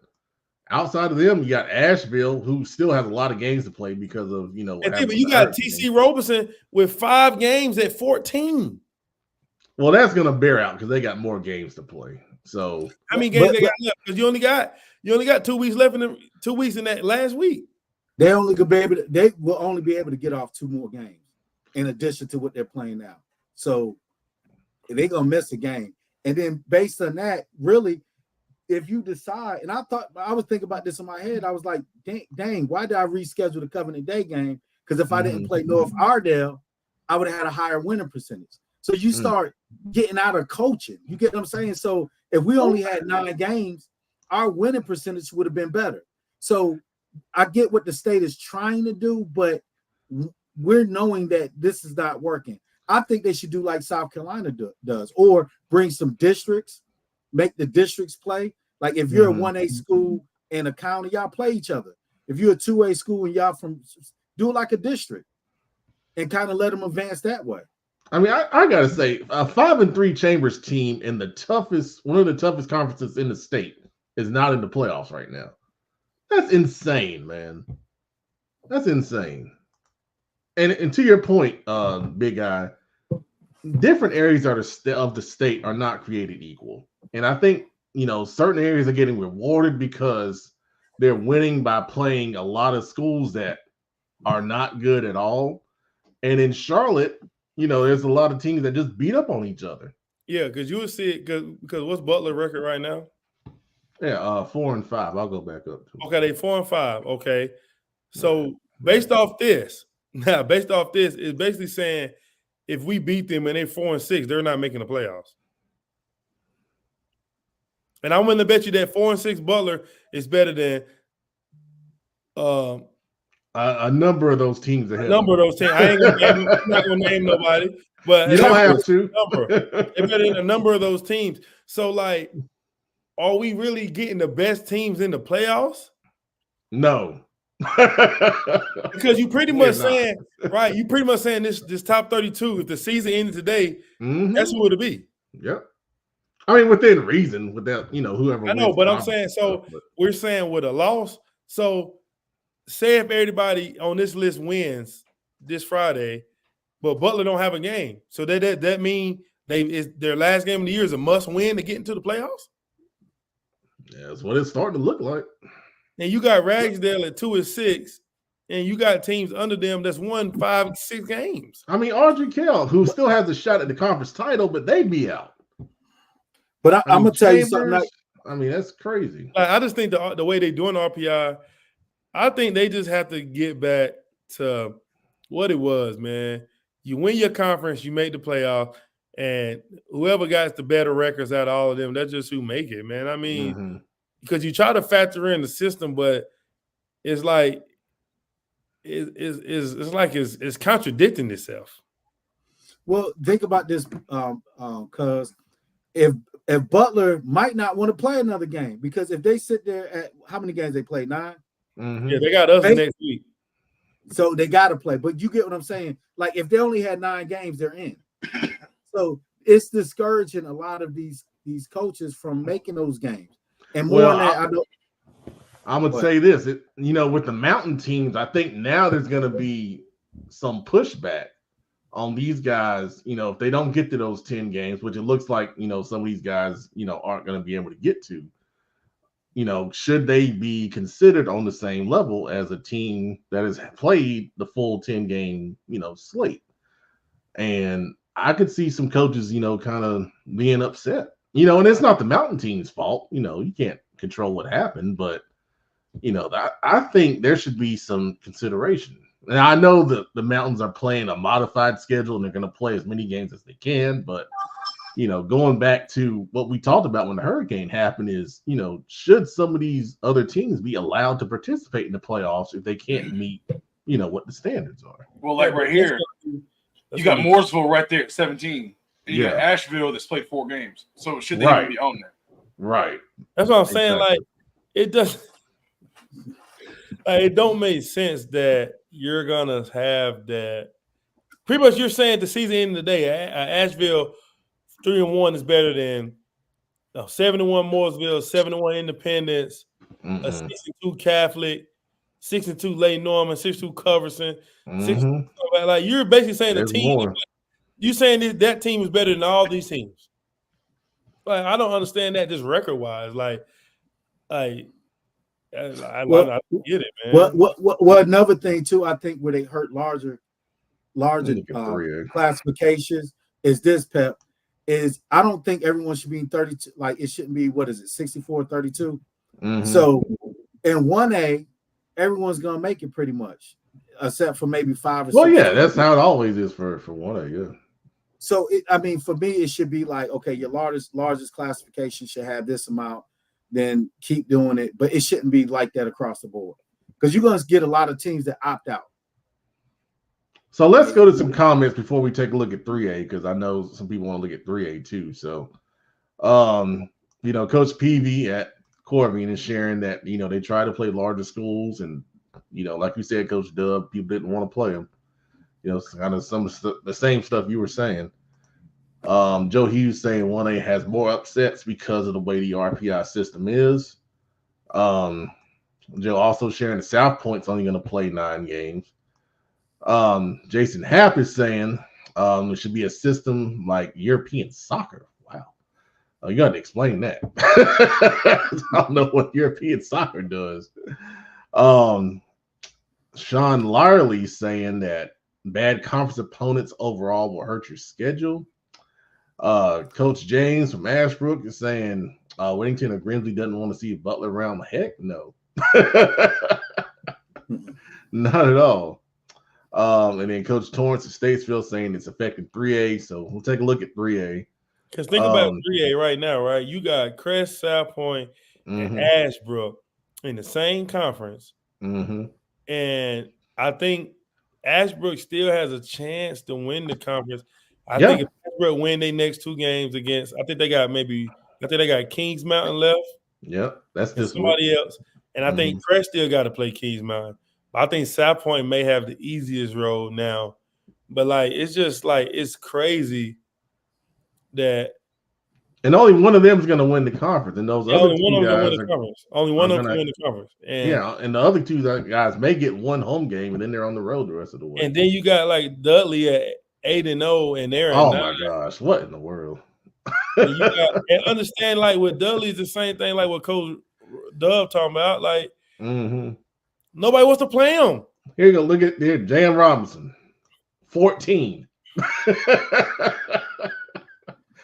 outside of them, you got Asheville, who still has a lot of games to play because of, but you got TC Robeson with 5 games at 14. Well, that's going to bear out because they got more games to play. So how many games they got left? Because you only got 2 weeks left in 2 weeks in that last week. They will only be able to get off 2 more games in addition to what they're playing now. So they're gonna miss a game. And then based on that, really, if you decide, and I was thinking about this in my head, I was like, dang, why did I reschedule the Covenant Day game? Because if I didn't play North Ardell, I would have had a higher winning percentage. So you start getting out of coaching. You get what I'm saying? So if we only had 9 games, our winning percentage would have been better. So I get what the state is trying to do, but we're knowing that this is not working. I think they should do like South Carolina does, or bring some districts, make the districts play. Like if you're a 1A school in a county, y'all play each other. If you're a 2A school and y'all do it like a district and kind of let them advance that way. I mean, I gotta say, a 5-3 Chambers team in one of the toughest conferences in the state is not in the playoffs right now. That's insane, man. That's insane. And to your point, big guy, different areas of the state are not created equal. And I think, certain areas are getting rewarded because they're winning by playing a lot of schools that are not good at all. And in Charlotte, there's a lot of teams that just beat up on each other. Yeah, because you would see it because what's Butler record right now? Yeah, 4-5. I'll go back up. Okay, they 4-5. Okay. So based off this, it's basically saying if we beat them and they're 4-6, they're not making the playoffs. And I'm willing to bet you that 4-6 Butler is better than a number of those teams. A number of those teams. I ain't not gonna name nobody, but you don't have to. They're better than a number of those teams. So, like, are we really getting the best teams in the playoffs? No. Because you pretty much saying, right? You pretty much saying this top 32, if the season ended today, that's who it'll be. Yep. I mean, within reason, without whoever. I know, but I'm saying we're saying with a loss. So say if everybody on this list wins this Friday, but Butler don't have a game, so that mean their last game of the year is a must win to get into the playoffs. Yeah, that's what it's starting to look like. And you got Ragsdale at 2-6, and you got teams under them that's won 5-6 games. I mean, Audrey Kell, who still has a shot at the conference title, but they'd be out. But I'm gonna tell you something. I mean, that's crazy. I just think the way they're doing RPI, I think they just have to get back to what it was, man. You win your conference, you make the playoff, and whoever got the better records out of all of them, that's just who make it, man. I mean, because you try to factor in the system, but it's like it's contradicting itself. Well, think about this, because if Butler might not want to play another game, because if they sit there at how many games they play? 9? Yeah, they got us next week. So they got to play. But you get what I'm saying? Like, if they only had 9 games, they're in. So it's discouraging a lot of these coaches from making those games. And more than that, I'm going to say this. With the mountain teams, I think now there's going to be some pushback on these guys, if they don't get to those 10 games, which it looks like, some of these guys, aren't going to be able to get to, should they be considered on the same level as a team that has played the full 10-game, slate? And I could see some coaches, kind of being upset, and it's not the mountain team's fault. You can't control what happened, but, I think there should be some consideration. And I know that the Mountains are playing a modified schedule and they're going to play as many games as they can. But, going back to what we talked about when the hurricane happened is, should some of these other teams be allowed to participate in the playoffs if they can't meet, what the standards are? Well, like right here, you got Mooresville right there at 17. And you got Asheville that's played 4 games. So should they even be on there? Right. That's what I'm saying. Exactly. Like, it does. It don't make sense that you're gonna have that. Pretty much, you're saying the season end of the day, Asheville 3-1 is better than 7-1 Mooresville, 7-1 Independence, a 6-2 Catholic, 6-2 Lake Norman, 6-2 Coverson. 6-2, like, you're basically saying the team. You're saying that team is better than all these teams. Like, I don't understand that just record wise. I get it, man. Well, another thing too, I think where they hurt larger classifications is this, Pep, is I don't think everyone should be in 32. Like, it shouldn't be, 64, 32. So in 1A, everyone's gonna make it pretty much, except for maybe 5 or 6. Well, yeah, that's how it always is for 1A, yeah. So for me, it should be like, okay, your largest classification should have this amount. Then keep doing it, but it shouldn't be like that across the board, because you're going to get a lot of teams that opt out. So let's go to some comments before we take a look at 3A, because I know some people want to look at 3A too. So, Coach Peavy at Corvian is sharing that, they try to play larger schools, and, like you said, Coach Dub, people didn't want to play them. Kind of some of the same stuff you were saying. Joe Hughes saying 1A has more upsets because of the way the RPI system is. Joe also sharing the South Point's only going to play 9 games. Jason Happ is saying it should be a system like European soccer. Wow. You got to explain that. I don't know what European soccer does. Sean Lyerly saying that bad conference opponents overall will hurt your schedule. Coach James from Ashbrook is saying Whittington or Grimsley doesn't want to see Butler around. Heck no. Not at all. And then Coach Torrance of Statesville saying it's affecting 3A. So we'll take a look at 3A. Because think about 3A right now, right? You got Crest, South Point, and Ashbrook in the same conference. And I think Ashbrook still has a chance to win the conference. I think if Ashbrook win their next 2 games against, I think they got Kings Mountain left. Yep, that's just somebody else. And I think Crest still got to play Kings Mountain. But I think South Point may have the easiest road now. But like it's just like it's crazy that and only one of them is going to win the conference, and those other 2 guys only one of them can win the confererence. And, and the other 2 guys may get 1 home game, and then they're on the road the rest of the way. And then you got like Dudley at 8-0, and they're oh my gosh, what in the world? And understand, like with Dudley's the same thing, like what Coach Dove talking about. Like nobody wants to play him. Here you go. Look at there, Jan Robinson, 14.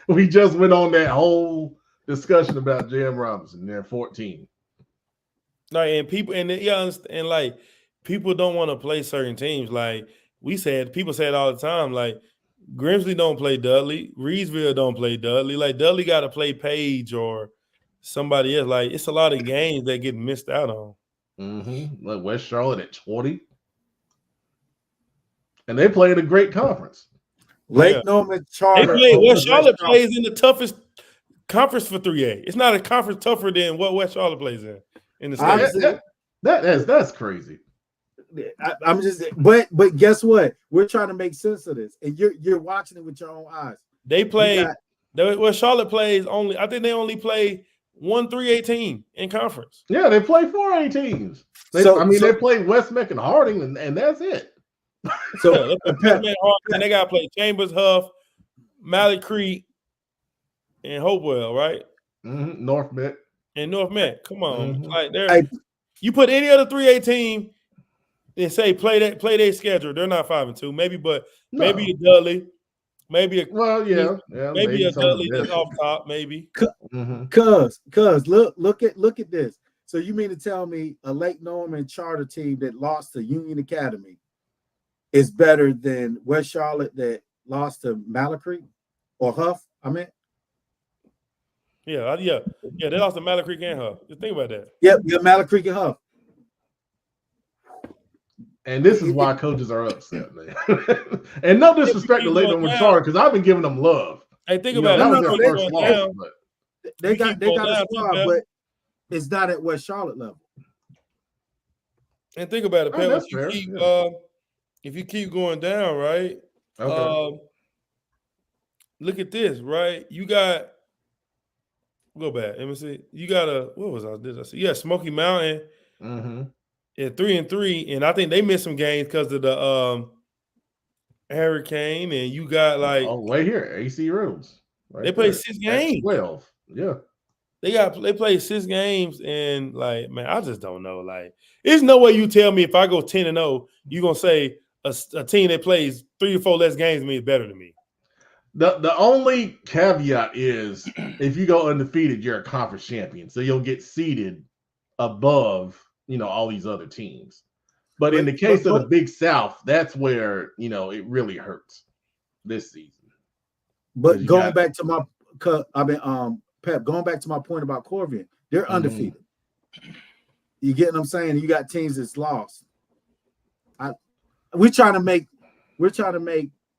We just went on that whole discussion about Jan Robinson. They're 14. Like and people and like people don't want to play certain teams. Like people say it all the time. Like Grimsley don't play Dudley, Reedsville don't play Dudley. Like Dudley got to play Page or somebody else. Like it's a lot of games that get missed out on. Like West Charlotte at 20, and they played a great conference. Lake Norman Charter. West Charlotte plays in the toughest conference for 3A. It's not a conference tougher than what West Charlotte plays in the state. That's crazy. I'm just, but guess what? We're trying to make sense of this, and you're watching it with your own eyes. They play. West Charlotte plays only. I think they only play 1 3A team in conference. Yeah, they play 4A teams. They play Westmeck and Harding, and that's it. So and they got to play Chambers, Huff, Malley Creek, and Hopewell, right? North Met. And North Met. Come on, like you put any other 3A team and say play their schedule. They're not 5-2, maybe, but maybe a Dudley, maybe a maybe a Dudley that's off top, maybe. Cuz look at this. So you mean to tell me a Lake Norman Charter team that lost to Union Academy is better than West Charlotte that lost to Malley Creek or Huff? I mean, they lost to Malley Creek and Huff. Just think about that. Yeah, Malley Creek and Huff. And this is why coaches are upset, man. And no disrespect to Lake Norman Charter, because I've been giving them love. Hey, think about it. That was their first loss. They got a squad, but it's not at West Charlotte level. And think about it, if you keep going down, right? Okay. Look at this, right? You got go back. Let me see. You got what was I? Did I see? Yeah, Smoky Mountain at 3-3, and I think they missed some games because of the hurricane. And you got like right here, AC Rooms. They played 6 games. 12. Yeah. They played 6 games, and like, man, I just don't know. Like, there's no way you tell me if I go 10-0, you're gonna say a team that plays 3 or 4 less games than me is better than me. The only caveat is if you go undefeated, you're a conference champion, so you'll get seeded above, all these other teams. But in the case of the Big South, that's where it really hurts this season. But going back to my point about Corvian, they're undefeated. You get what I'm saying? You got teams that's lost. We're trying to make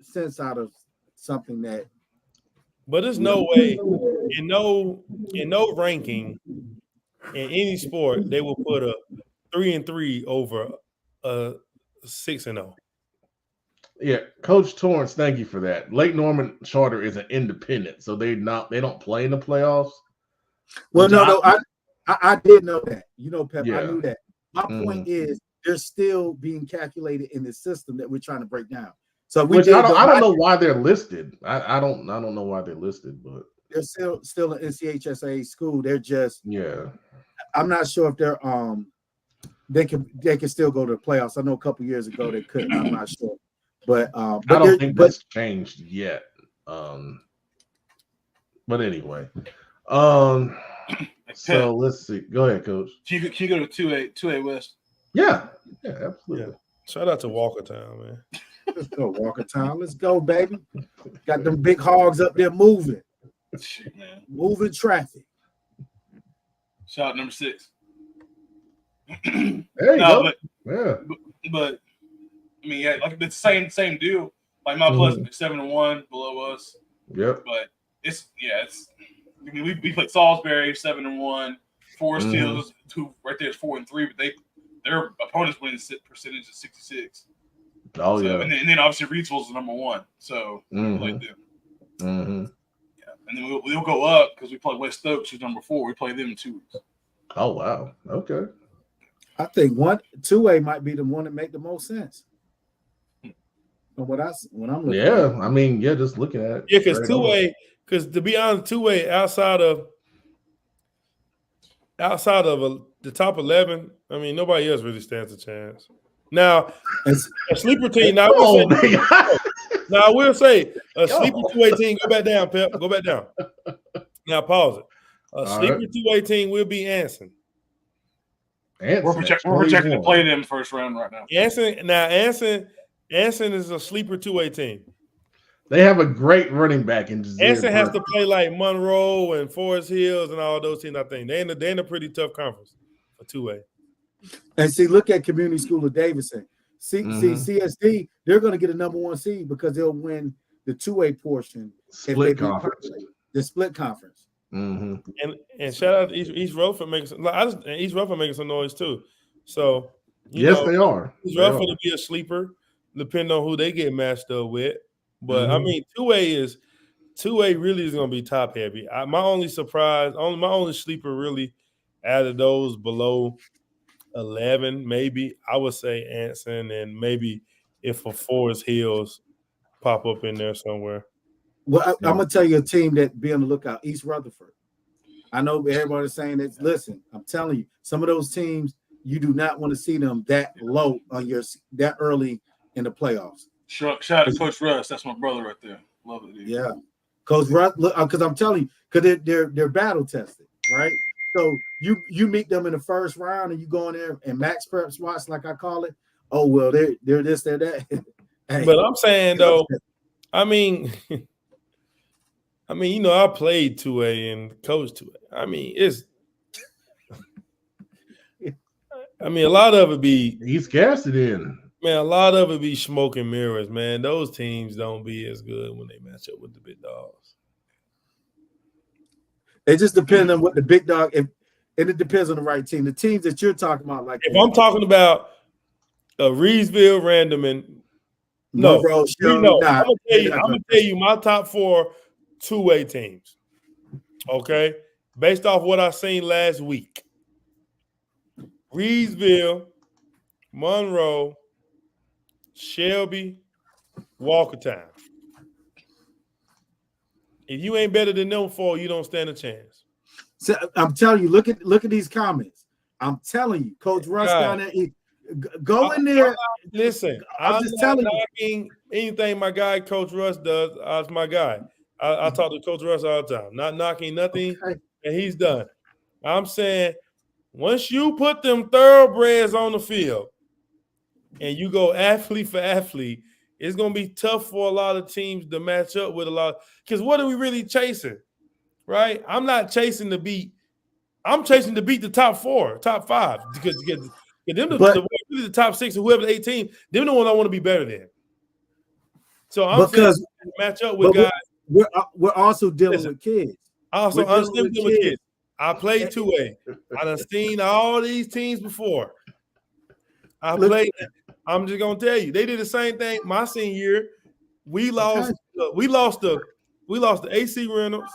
sense out of something that. But there's no way in no ranking in any sport they will put a 3-3 over a 6-0. Yeah, Coach Torrance, thank you for that. Lake Norman Charter is an independent, so they don't play in the playoffs. Well, no, I did know that. Pep, I knew that. My point is they're still being calculated in the system that we're trying to break down. So we Which I don't know why they're listed. I don't know why they're listed, but they're still an NCHSA school. They're just I'm not sure if they're they can still go to the playoffs. I know a couple years ago they couldn't. I'm not sure, but I don't think that's changed yet. But anyway, so let's see. Go ahead, Coach. Can you go to 2A West? Yeah, absolutely. Yeah. Shout out to Walkertown, man. Let's go, Walkertown. Let's go, baby. Got them big hogs up there moving. Shit, man. Moving traffic. Shout out number 6. There you go. But I mean, yeah, like it's the same deal. Like Mount Pleasant, 7-1 below us. Yep. But it's I mean, we played Salisbury 7-1, Forest Hills, who right there is 4-3, but their opponents' winning percentage is 66. Oh, so, yeah. And then obviously Reidsville's the number 1. So like them. Yeah. And then we'll go up because we play West Oaks, who's number 4. We play them in 2 weeks. Oh, wow. Okay. I think 2A might be the one that make the most sense. When I'm looking at I mean, just looking at it. Yeah, because 2A, because to be honest, 2A outside of the top 11, I mean, nobody else really stands a chance. Now, a sleeper team. Now, I will say a sleeper 2A team. Go back down, Pep. Go back down. Now, pause it. A sleeper 2A team will be Anson. We're projected to play them first round right now. Anson is a sleeper 2A team. They have a great running back in Anson has to play like Monroe and Forest Hills and all those teams. I think they're in a pretty tough conference for 2A. And see, look at Community School of Davidson. See, CSD, they're going to get a number 1 seed because they'll win the 2A portion. Split conference. The split conference. And shout out to East Rutherford making some noise too. So they are. East Rutherford to be a sleeper, depending on who they get matched up with. But I mean, 2A really is going to be top heavy. My only sleeper really out of those below 11, maybe I would say Anson, and maybe if a Forest Hills pop up in there somewhere. Well, I'm gonna tell you a team that be on the lookout. East Rutherford. I know everybody's saying that. Listen, I'm telling you, some of those teams you do not want to see them that low on that early in the playoffs. Shout out to Coach Russ. That's my brother right there. Love it, dude. Yeah, Coach Russ. Because I'm telling you, because they're battle tested, right? So you meet them in the first round and you go in there and max prep spots, like I call it. Oh well, they're this, they're that. Hey, but I'm saying though, I mean, I played 2A and coached 2A. I mean, a lot of it be he's cast it in. Man, a lot of it be smoke and mirrors, man. Those teams don't be as good when they match up with the big dogs. It just depends on what the big dog, and it depends on the right team. The teams that you're talking about, like if I'm talking about Reidsville, Random, and I'm gonna tell you my top 4 2A teams. Okay, based off what I seen last week: Reidsville, Monroe, Shelby, Walkertown. If you ain't better than them 4, you don't stand a chance. So I'm telling you, look at these comments. I'm telling you, Coach Russ down there. Go in there. Listen, I'm just telling you. Anything my guy Coach Russ does, it's my guy. I talk to Coach Russ all the time. Not knocking nothing that he's done. I'm saying once you put them thoroughbreds on the field and you go athlete for athlete, it's going to be tough for a lot of teams to match up with a lot. Because what are we really chasing, right? I'm not chasing to beat. I'm chasing to beat the top 4, top 5. Because them the top 6 or whoever the 18, them the one I want to be better than. So I'm because match up with guys. We're also dealing with kids. I'm dealing with kids. I played 2A. I done seen all these teams before. I'm just gonna tell you, they did the same thing my senior year. We lost the AC Reynolds,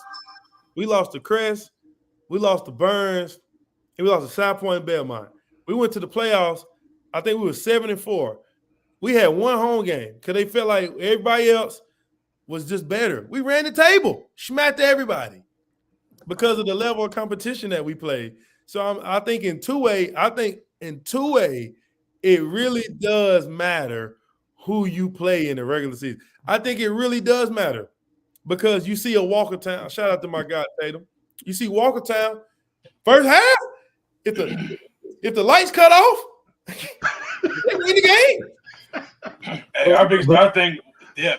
we lost the Crest, we lost the Burns, and we lost the South Point Belmont. We went to the playoffs. I think we were 7-4. We had one home game because they felt like everybody else was just better. We ran the table, smacked everybody because of the level of competition that we played. So I think in two-way, it really does matter who you play in the regular season. I think it really does matter because you see a Walkertown. Shout out to my guy Tatum. You see Walkertown first half. If the lights cut off, they win the game. Hey, our biggest thing,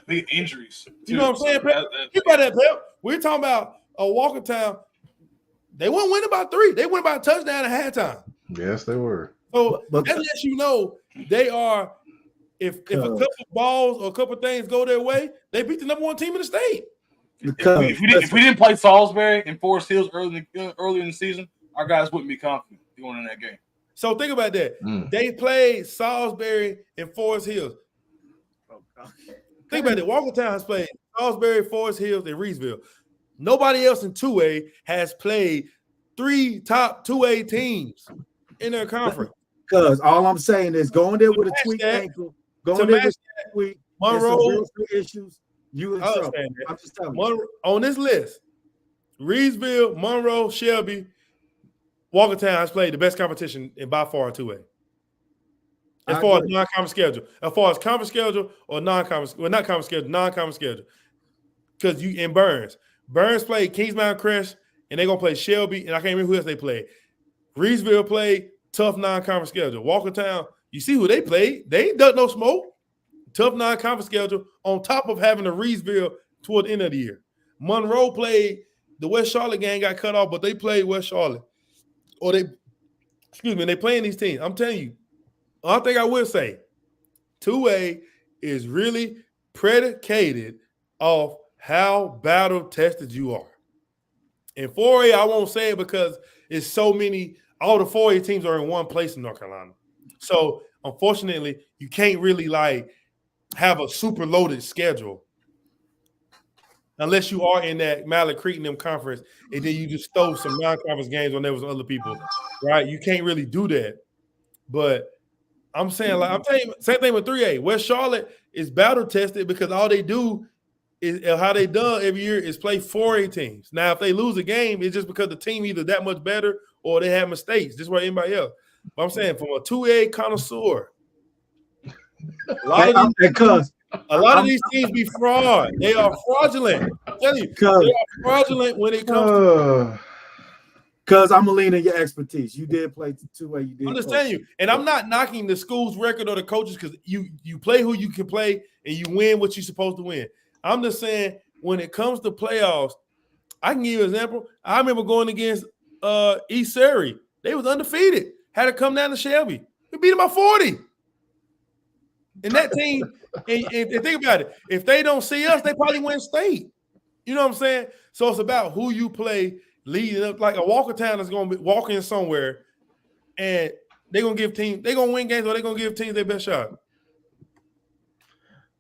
big injuries. You know what I'm saying, Pep? Think about that, Pep. We're talking about a Walkertown. They won't win about 3. They went about a touchdown at halftime. Yes, they were. So that lets you know they are. If a couple balls or a couple things go their way, they beat the number 1 team in the state. If we didn't play Salisbury and Forest Hills early in the season, our guys wouldn't be confident going in that game. So think about that. They played Salisbury and Forest Hills. Think about it. Walkertown has played Salisbury, Forest Hills, and Reedsville. Nobody else in 2A has played 3 top 2A teams in their conference. Because all I'm saying is going there with a tweaked ankle, going there with a tweak, Monroe issues. You in trouble. I'm just telling you. On this list, Reedsville, Monroe, Shelby, Walkertown has played the best competition by far in 2A. As far as non-conference schedule. As far as conference schedule or non-conference, well, not conference schedule, non-conference schedule. Because you in Burns. Burns played Kings Mountain Crest, and they're going to play Shelby, and I can't remember who else they played. Reedsville played tough non-conference schedule. Walkertown, you see who they played. They ain't done no smoke. Tough non-conference schedule on top of having a Reedsville toward the end of the year. Monroe played the West Charlotte game, got cut off, but they played West Charlotte. Or they playing these teams. I'm telling you, I think I will say 2A is really predicated off how battle-tested you are. In 4A, I won't say it because it's so many, all the 4A teams are in one place in North Carolina. So, unfortunately, you can't really, have a super loaded schedule unless you are in that Mallet Creek and them conference, and then you just throw some non-conference games when there was other people, right? You can't really do that. But I'm saying, I'm telling you, same thing with 3A. West Charlotte is battle tested because all they do is how they done every year is play 4A teams. Now, if they lose a game, it's just because the team either that much better or they have mistakes, just like anybody else. But I'm saying from a 2A connoisseur, a lot of these teams be fraud. They are fraudulent. I'm telling you, they are fraudulent when it comes to. Because I'm gonna lean on your expertise. You did play 2A. You did. Understand you, and I'm not knocking the school's record or the coaches because you play who you can play and you win what you're supposed to win. I'm just saying when it comes to playoffs, I can give you an example. I remember going against East Surrey. They was undefeated. Had to come down to Shelby. We beat them by 40. And that team, and think about it, if they don't see us, they probably win state. You know what I'm saying? So it's about who you play leading up. Like a Walkertown is going to be walking somewhere, and they're going to win games or they're going to give teams their best shot.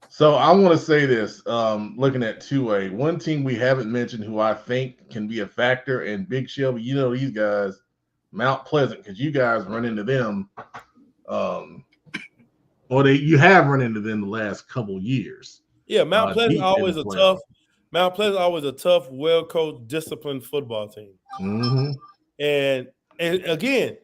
So I want to say this, looking at 2A, one team we haven't mentioned who I think can be a factor, and Big Shelby, you know these guys, Mount Pleasant, because you guys run into them, you have run into them the last couple years. Yeah, Mount Pleasant always a tough, well-coached, disciplined football team. Mm-hmm. And again,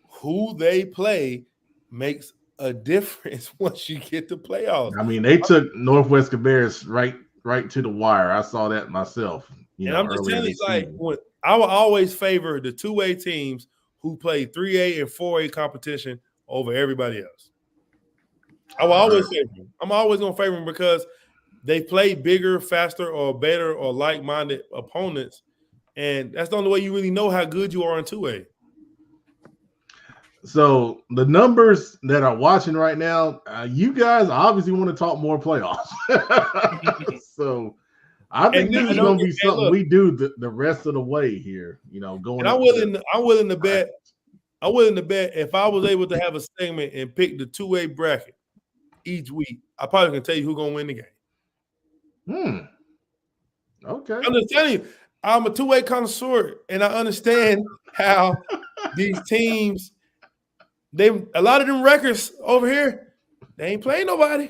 who they play makes a difference once you get to playoffs. I mean, they took Northwest Cabarrus right to the wire. I saw that myself. I'm just telling you, I will always favor the 2A teams who play 3A and 4A competition over everybody else. I will always favor them. I'm always going to favor them because they play bigger, faster, or better, or like-minded opponents, and that's the only way you really know how good you are in 2A. So the numbers that are watching right now, you guys obviously want to talk more playoffs. So I think this is going to be something we do the rest of the way here. Going. And I'm willing to bet if I was able to have a segment and pick the 2A bracket each week, I probably can tell you who's going to win the game. Okay. I'm just telling you, I'm a 2A connoisseur, and I understand how these teams a lot of them records over here, they ain't playing nobody.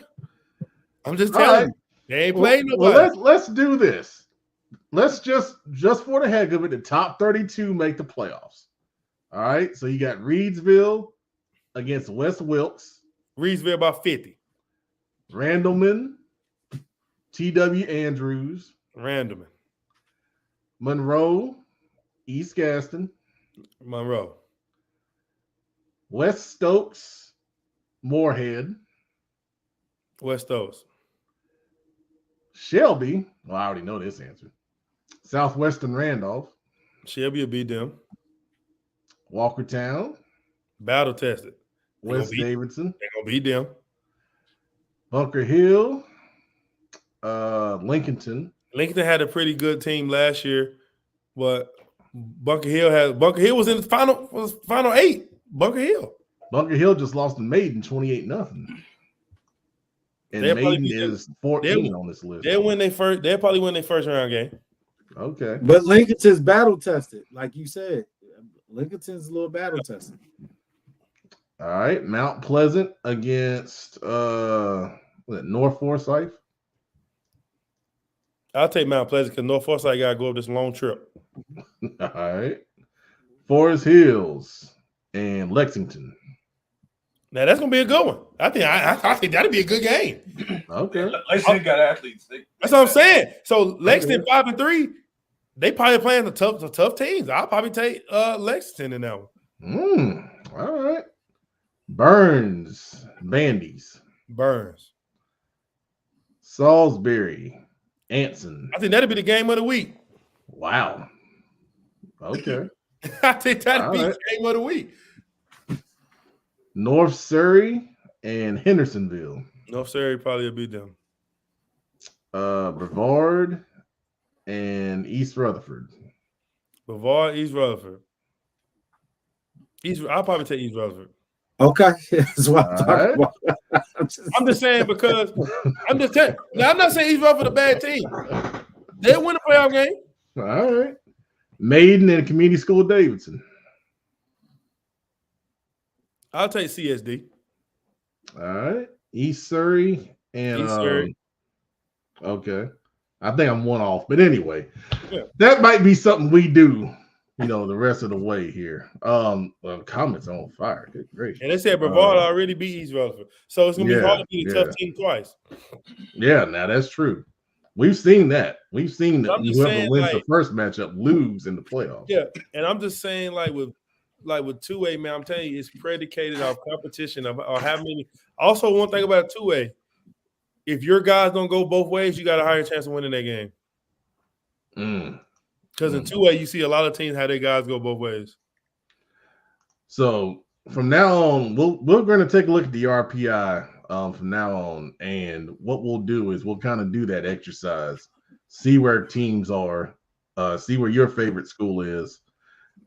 I'm just telling you, they ain't playing nobody. Well, let's do this. Let's just for the heck of it, the top 32 make the playoffs. All right. So you got Reedsville against West Wilkes. Reedsville about 50. Randleman, T.W. Andrews. Randleman. Monroe, East Gaston. Monroe. West Stokes, Moorhead. West Stokes. Shelby. Well, I already know this answer. Southwestern Randolph. Shelby will beat them. Walkertown. Battle tested. West Davidson. They're going to beat them. Bunker Hill. Lincolnton. Lincoln had a pretty good team last year, but Bunker Hill was in the final 8. Bunker Hill just lost to Maiden 28-0. And Maiden is 14 on this list. They'll probably win their first round game. Okay. But Lincoln's battle tested, like you said. Lincoln's a little battle tested. All right. Mount Pleasant against North Forsyth. I'll take Mount Pleasant because North Forsyth got to go up this long trip. All right. Forest Hills and Lexington. Now that's gonna be a good one. I think that'll be a good game. Okay. Lexington got athletes. That's what I'm saying. So Lexington 5-3, they probably playing the tough teams. I'll probably take Lexington in that one. All right. Burns, Bandies. Burns. Salisbury, Anson. I think that'll be the game of the week. Wow. Okay. I think that'll be the game of the week. North Surrey and Hendersonville. North Surrey probably will beat them. Brevard and East Rutherford. Brevard, East Rutherford. I'll probably take East Rutherford. Okay. That's what I'm talking about. I'm just saying because I'm just telling. Now I'm not saying East Rutherford a bad team. They'll win a playoff game. All right. Maiden and Community School Davidson. I'll take CSD. All right. East Surrey and East Surrey. Okay. I think I'm one off. But anyway, that might be something we do, the rest of the way here. Well, comments on fire. Good gracious. And they said Brevard already beat East Rutherford. So it's gonna be hard to beat a tough team twice. Yeah, now that's true. We've seen that. We've seen that whoever wins the first matchup lose in the playoffs. Yeah, and I'm just saying, like with 2A, man, I'm telling you, it's predicated off competition or how many. Also, one thing about 2A, if your guys don't go both ways, you got a higher chance of winning that game. Because in 2A, you see a lot of teams have their guys go both ways. So from now on, we're going to take a look at the RPI from now on, and what we'll do is we'll kind of do that exercise, see where teams are, see where your favorite school is,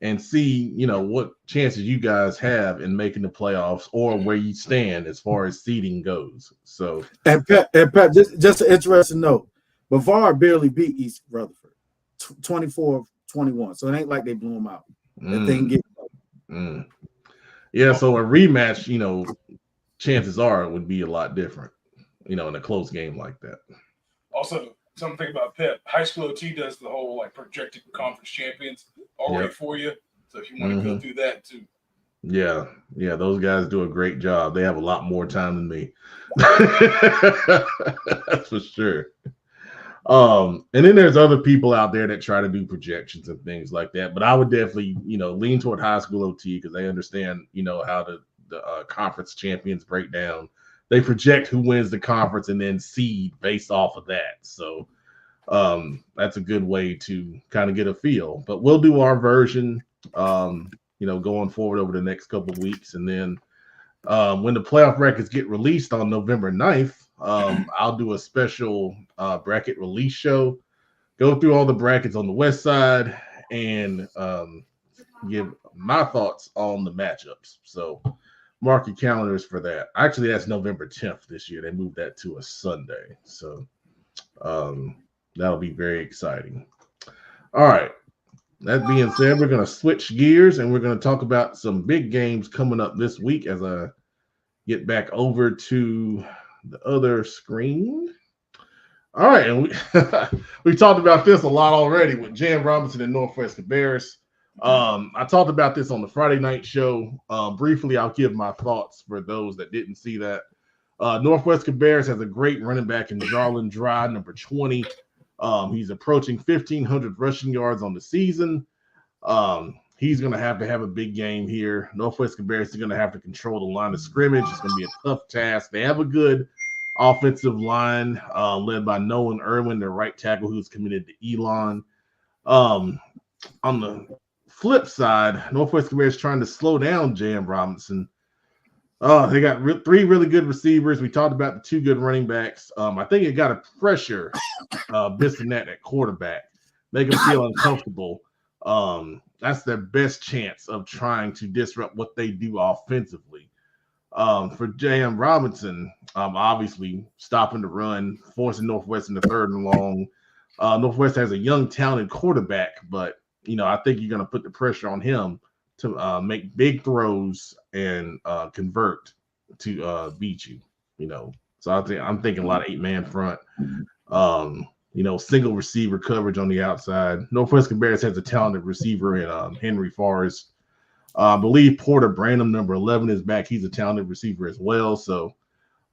and see, what chances you guys have in making the playoffs or where you stand as far as seeding goes. So, and Pat, just an interesting note, Brevard barely beat East Rutherford, 24-21. So it ain't like they blew them out. That they can get. Yeah, so a rematch, chances are it would be a lot different, in a close game like that. Also, something about Pep, high school OT does the whole projected conference champions already for you. So if you want to go through that too. Yeah, those guys do a great job. They have a lot more time than me. That's for sure. And then there's other people out there that try to do projections and things like that. But I would definitely, lean toward high school OT because they understand, how the conference champions break down. They project who wins the conference and then seed based off of that. So that's a good way to kind of get a feel. But we'll do our version, going forward over the next couple of weeks. And then when the playoff brackets get released on November 9th, I'll do a special bracket release show, go through all the brackets on the west side, and give my thoughts on the matchups. So mark your calendars for that. Actually, that's November 10th this year. They moved that to a Sunday. So that'll be very exciting. All right. that being said, we're going to switch gears and we're going to talk about some big games coming up this week as I get back over to the other screen. All right, and we talked about this a lot already with Jan Robinson and Northwest Cabarrus. I talked about this on the Friday night show. Briefly, I'll give my thoughts for those that didn't see that. Northwest Cabarrus has a great running back in Jarlin Dry, number 20. He's approaching 1,500 rushing yards on the season. He's going to have a big game here. Northwest Cabarrus is going to have to control the line of scrimmage. It's going to be a tough task. They have a good offensive line led by Nolan Irwin, their right tackle, who's committed to Elon. On the flip side, Northwest Cabarrus is trying to slow down Jan Robinson. They got three really good receivers. We talked about the two good running backs. I think it got to pressure Bissonnette at quarterback, make him feel uncomfortable. That's their best chance of trying to disrupt what they do offensively. For Jan Robinson, obviously stopping the run, forcing Northwest in the third and long. Northwest has a young, talented quarterback, but I think you're going to put the pressure on him to make big throws and convert to beat you. So I'm thinking a lot of 8-man front. Single receiver coverage on the outside. Northwest Cabarrus has a talented receiver in Henry Forrest. I believe Porter Branham, number 11, is back. He's a talented receiver as well. So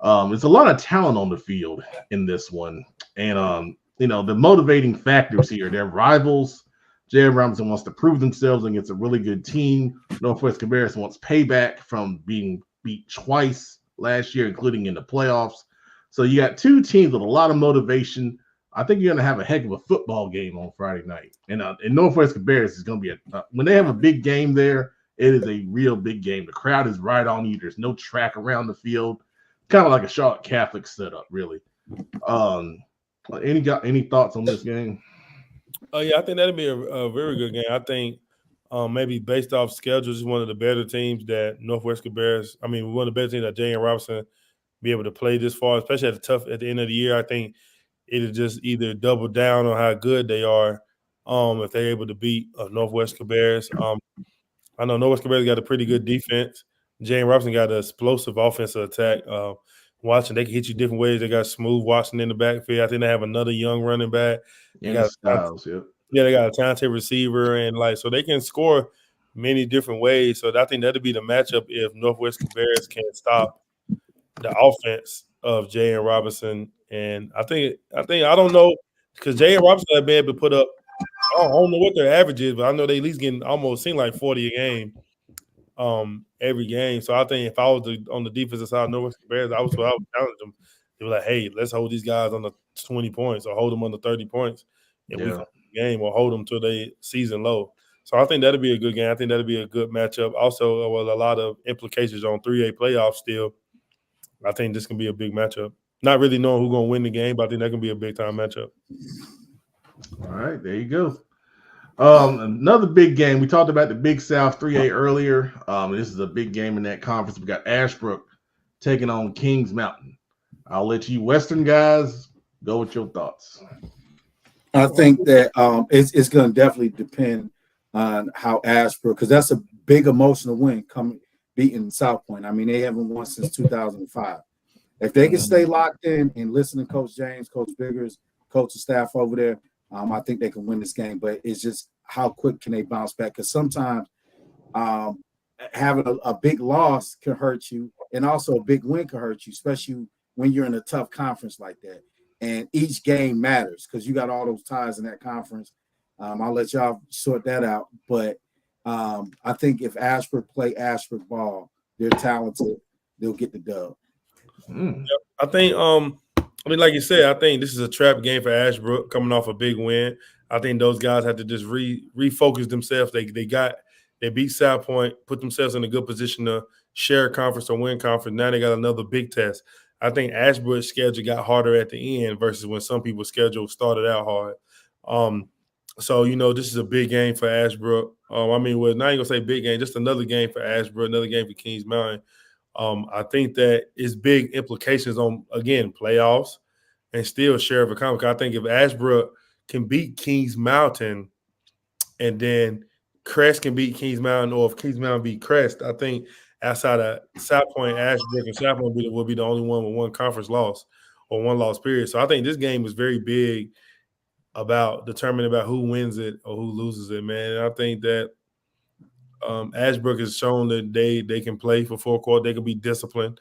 it's a lot of talent on the field in this one. And, the motivating factors here, they're rivals. Jan Robinson wants to prove themselves against a really good team. Northwest Cabarrus wants payback from being beat twice last year, including in the playoffs. So you got two teams with a lot of motivation. I think you're going to have a heck of a football game on Friday night. And Northwest Cabarrus is going to be when they have a big game there, it is a real big game. The crowd is right on you. There's no track around the field. Kind of like a Charlotte Catholic setup, really. Any thoughts on this game? Yeah, I think that'll be a very good game. I think maybe based off schedules, is one of the better teams that Northwest Cabarrus. I mean, one of the better teams that Jan Robinson be able to play this far, especially at the end of the year. I think it'll just either double down on how good they are if they're able to beat Northwest Cabarrus. I know Northwest Cabarrus got a pretty good defense. Jan Robinson got an explosive offensive attack. Watson, they can hit you different ways. They got Smooth Watson in the backfield. I think they have another young running back. They got Styles, yeah. Yeah, they got a talented receiver, and so they can score many different ways. So I think that'll be the matchup if Northwest Cabarrus can stop the offense of Jan Robinson. And I don't know, because Jan Robinson have been able to put up, I don't know what their average is, but I know they at least getting almost seem like 40 a game every game. So I think if I was on the defensive side of Northwest Cabarrus, I would challenge them. They were like, hey, let's hold these guys under 20 points or hold them under 30 points if we come the game, or hold them to their season low. So I think that'll be a good game. I think that'll be a good matchup. Also, with a lot of implications on 3A playoffs still, I think this can be a big matchup. Not really knowing who's going to win the game, but I think that can be a big-time matchup. All right, there you go. Another big game. We talked about the Big South 3A earlier. This is a big game in that conference. We got Ashbrook taking on Kings Mountain. I'll let you Western guys go with your thoughts. I think that it's going to definitely depend on how Ashbrook, because that's a big emotional win beating South Point. I mean, they haven't won since 2005. If they can stay locked in and listen to Coach James, Coach Biggers, coach and staff over there, I think they can win this game. But it's just how quick can they bounce back? Because sometimes having a big loss can hurt you, and also a big win can hurt you, especially when you're in a tough conference like that. And each game matters because you got all those ties in that conference. I'll let y'all sort that out. But I think if Ashbrook play Ashbrook ball, they're talented. They'll get the dub. Yep. I think, like you said, I think this is a trap game for Ashbrook coming off a big win. I think those guys have to just refocus themselves. They beat South Point, put themselves in a good position to share conference or win conference. Now they got another big test. I think Ashbrook's schedule got harder at the end versus when some people's schedule started out hard. So, this is a big game for Ashbrook. Not even going to say big game, just another game for Ashbrook, another game for Kings Mountain. I think that it's big implications on, again, playoffs and still share of a conference. I think if Ashbrook can beat Kings Mountain, and then Crest can beat Kings Mountain, or if Kings Mountain beat Crest, I think outside of South Point, Ashbrook, and South Point will be the only one with one conference loss or one loss period. So I think this game is very big about determining about who wins it or who loses it, man. And I think that Ashbrook has shown that they can play for full court. They can be disciplined.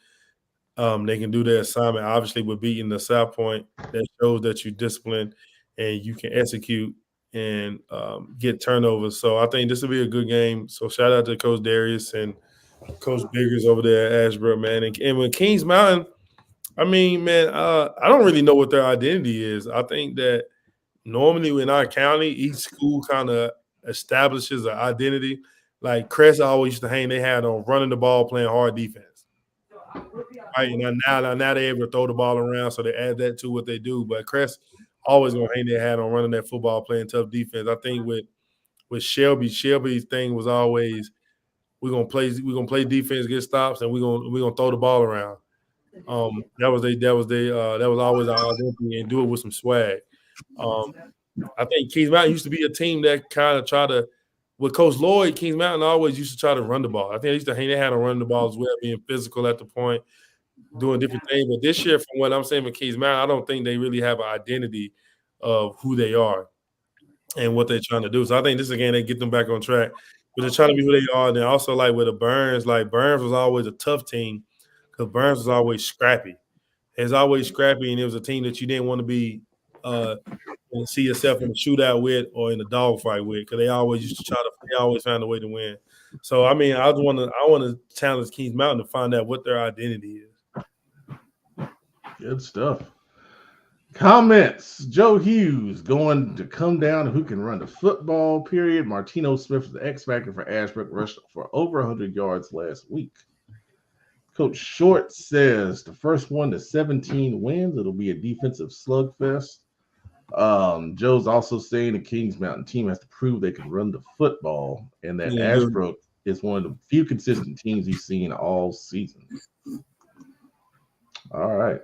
They can do their assignment. Obviously, with beating the South Point, that shows that you're disciplined and you can execute and get turnovers. So I think this will be a good game. So shout out to Coach Darius and Coach Biggers over there at Ashbrook, man. And with Kings Mountain, I mean, man, I don't really know what their identity is. I think that normally in our county, each school kind of establishes an identity. Like Crest always used to hang their hat on running the ball, playing hard defense. Right, and now they're able to throw the ball around, so they add that to what they do. But Crest always gonna hang their hat on running that football, playing tough defense. I think with Shelby's thing was always we're gonna play defense, get stops, and we're gonna throw the ball around. That was always our identity, and do it with some swag. I think Kings Mountain used to be a team that kind of tried to, with Coach Lloyd, Kings Mountain always used to try to run the ball. I think they used to hang their hat on running the ball as well, being physical at the point, doing different things. But this year, from what I'm saying with Kings Mountain, I don't think they really have an identity of who they are and what they're trying to do. So I think this is a game that get them back on track. But they're trying to be who they are. And then also, like with the Burns, like Burns was always a tough team because Burns was always scrappy. It's always scrappy, and it was a team that you didn't want to be see yourself in a shootout with or in a dogfight with, because they always found a way to win. So I mean, I want to challenge Kings Mountain to find out what their identity is. Good stuff. Comments. Joe Hughes going to come down to who can run the football, period. Martino Smith is the X factor for Ashbrook, rushed for over 100 yards last week. Coach Short says the first 1 to 17 wins. It'll be a defensive slugfest. Joe's also saying the Kings Mountain team has to prove they can run the football, and that Ashbrook is one of the few consistent teams he's seen all season. All right.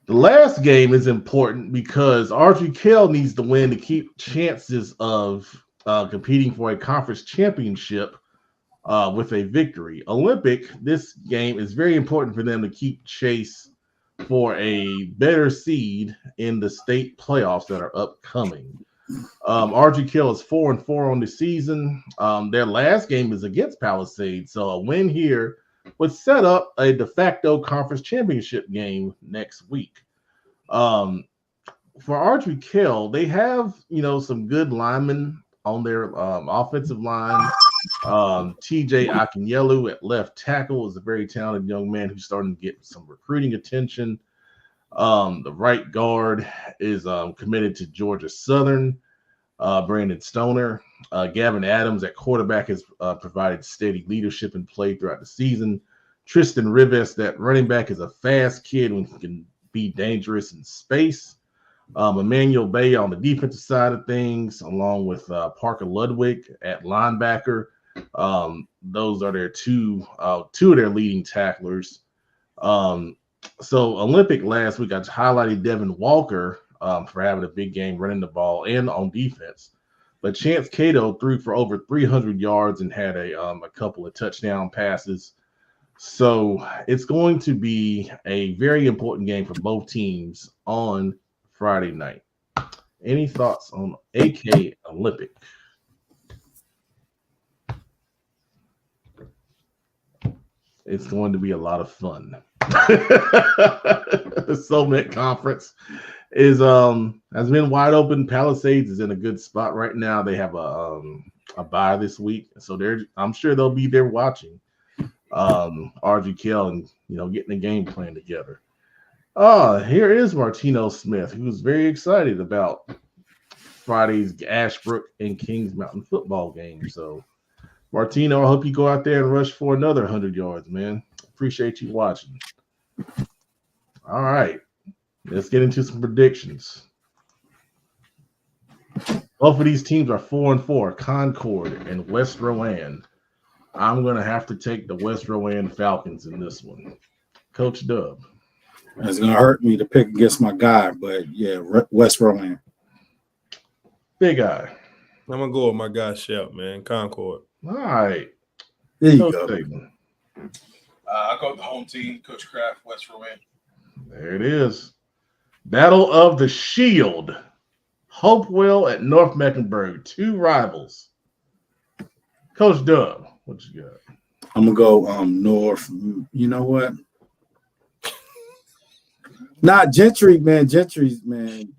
The last game is important because RGK needs to win to keep chances of competing for a conference championship with a victory. Olympic, this game is very important for them to keep chase for a better seed in the state playoffs that are upcoming. RGK is 4-4 on the season. Their last game is against Palisades, so a win here would set up a de facto conference championship game next week. For RGK, they have some good linemen on their offensive line. TJ Akinyelu at left tackle is a very talented young man who's starting to get some recruiting attention. The right guard is committed to Georgia Southern. Brandon Stoner. Gavin Adams at quarterback has provided steady leadership and play throughout the season. Tristan Rivas, that running back, is a fast kid when he can be dangerous in space. Emmanuel Bay on the defensive side of things, along with Parker Ludwig at linebacker. Those are their two of their leading tacklers. So Olympic last week, I highlighted Devin Walker for having a big game running the ball and on defense. But Chance Cato threw for over 300 yards and had a couple of touchdown passes. So it's going to be a very important game for both teams on Friday night. Any thoughts on AK Olympic? It's going to be a lot of fun. The SOMET conference has been wide open. Palisades is in a good spot right now. They have a bye this week, so I'm sure they'll be there watching RGK and getting the game plan together. Here is Martino Smith, who's very excited about Friday's Ashbrook and Kings Mountain football game. So, Martino, I hope you go out there and rush for another 100 yards, man. Appreciate you watching. All right, let's get into some predictions. Both of these teams are 4-4, Concord and West Rowan. I'm going to have to take the West Rowan Falcons in this one. Coach Dub. It's going to hurt me to pick against my guy, but yeah, West Rowan. Big Eye. I'm gonna go with my guy Shep, man. Concord. All right. There you Coach go. Staten. I go with the home team, Coach Kraft, Westford win. There it is. Battle of the Shield. Hopewell at North Mecklenburg. 2 rivals. Coach Dub, what you got? I'm gonna go North. You know what? Not Gentry, man. Gentry's, man.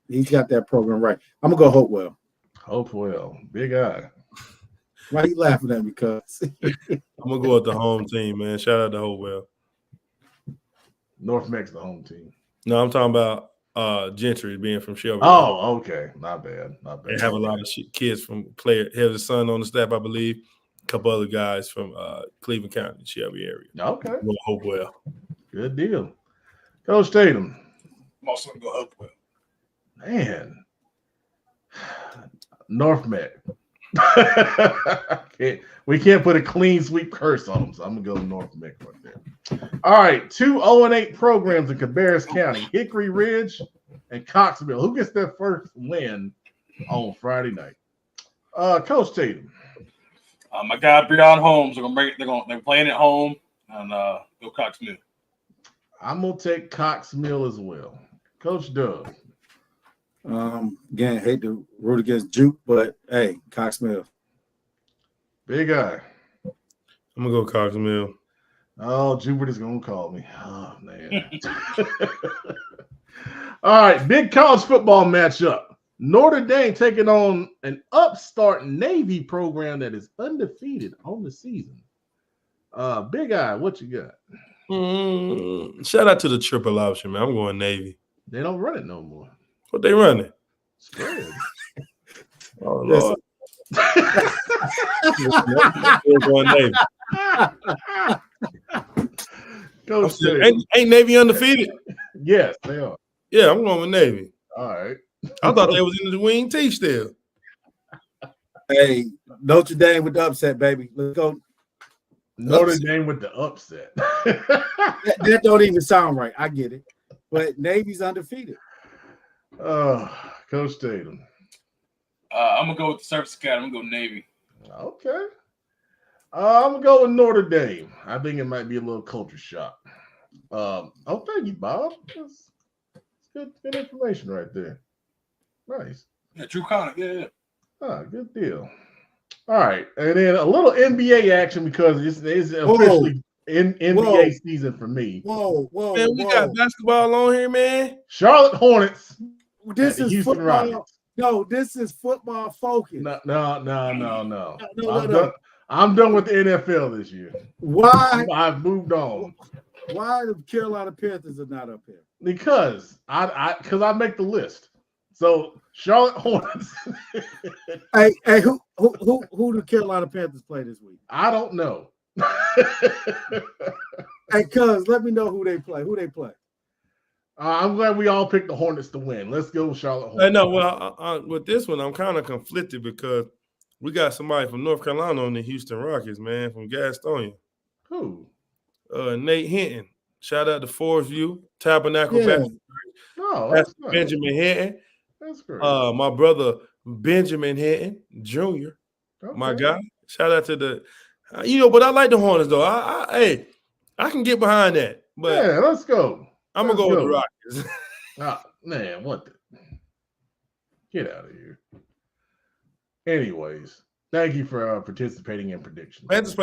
He's got that program right. I'm gonna go Hopewell. Hopewell. Big Eye. Why you laughing at me, cuz? I'm gonna go with the home team, man. Shout out to Hopewell. North Meck's the home team. No, I'm talking about Gentry being from Shelby. Oh, okay. Not bad. Not bad. They have a lot of kids from player. He has a son on the staff, I believe. A couple other guys from Cleveland County, Shelby area. Okay. Well, Hopewell. Good deal. Coach Tatum. I'm also going to go Hopewell. Man. North Meck. We can't put a clean sweep curse on them, so I'm going to go North Meck right there. All right. 2 0-8 programs in Cabarrus County. Hickory Ridge and Coxville. Who gets their first win on Friday night? Coach Tatum. My guy Breon Holmes. They're playing at home and go Cox Mill. I'm gonna take Cox Mill as well. Coach Doug. Again, hate to root against Juke, but hey, Cox Mill. Big Eye. I'm gonna go Cox Mill. Oh, Jupiter's gonna call me. Oh man. All right, big college football matchup. Notre Dame taking on an upstart Navy program that is undefeated on the season. Big Eye, what you got? Shout out to the triple option, man. I'm going Navy. They don't run it no more. What they running? Spread. Oh Lord. I'm going Navy. Coach Ain't Navy undefeated? Yes, they are. Yeah, I'm going with Navy. All right. I thought they was in the wing T still. Hey, Notre Dame with the upset, baby. Let's go. Notre Dame with the upset. That don't even sound right. I get it. But Navy's undefeated. Coach Tatum. I'm going to go with the Service Academy. I'm going to go Navy. Okay. I'm going to go with Notre Dame. I think it might be a little culture shock. Thank you, Bob. That's good information right there. Nice. Yeah, Drew Connick. Yeah. Good deal. All right. And then a little NBA action because it's officially NBA season for me. Whoa. Man, we got basketball on here, man. Charlotte Hornets. This is Houston football. Rockets. No, this is football focus. No. No. I'm done with the NFL this year. Why? I've moved on. Why the Carolina Panthers are not up here? Because I make the list. So Charlotte Hornets. Hey, who do Carolina Panthers play this week? I don't know. Hey, cuz, let me know who they play. Who they play? I'm glad we all picked the Hornets to win. Let's go with Charlotte Hornets. I know. Well, with this one, I'm kind of conflicted because we got somebody from North Carolina on the Houston Rockets, man, from Gastonia. Who? Nate Hinton. Shout out to Forest View, Tabernacle Baptist. No, that's nice. Benjamin Hinton. That's great. My brother Benjamin Hinton Jr. My guy. Shout out to the, but I like the Hornets though. I can get behind that. But yeah, let's go. I'm gonna go with the Rockets. Man, what the? Get out of here. Anyways, thank you for participating in predictions. Let's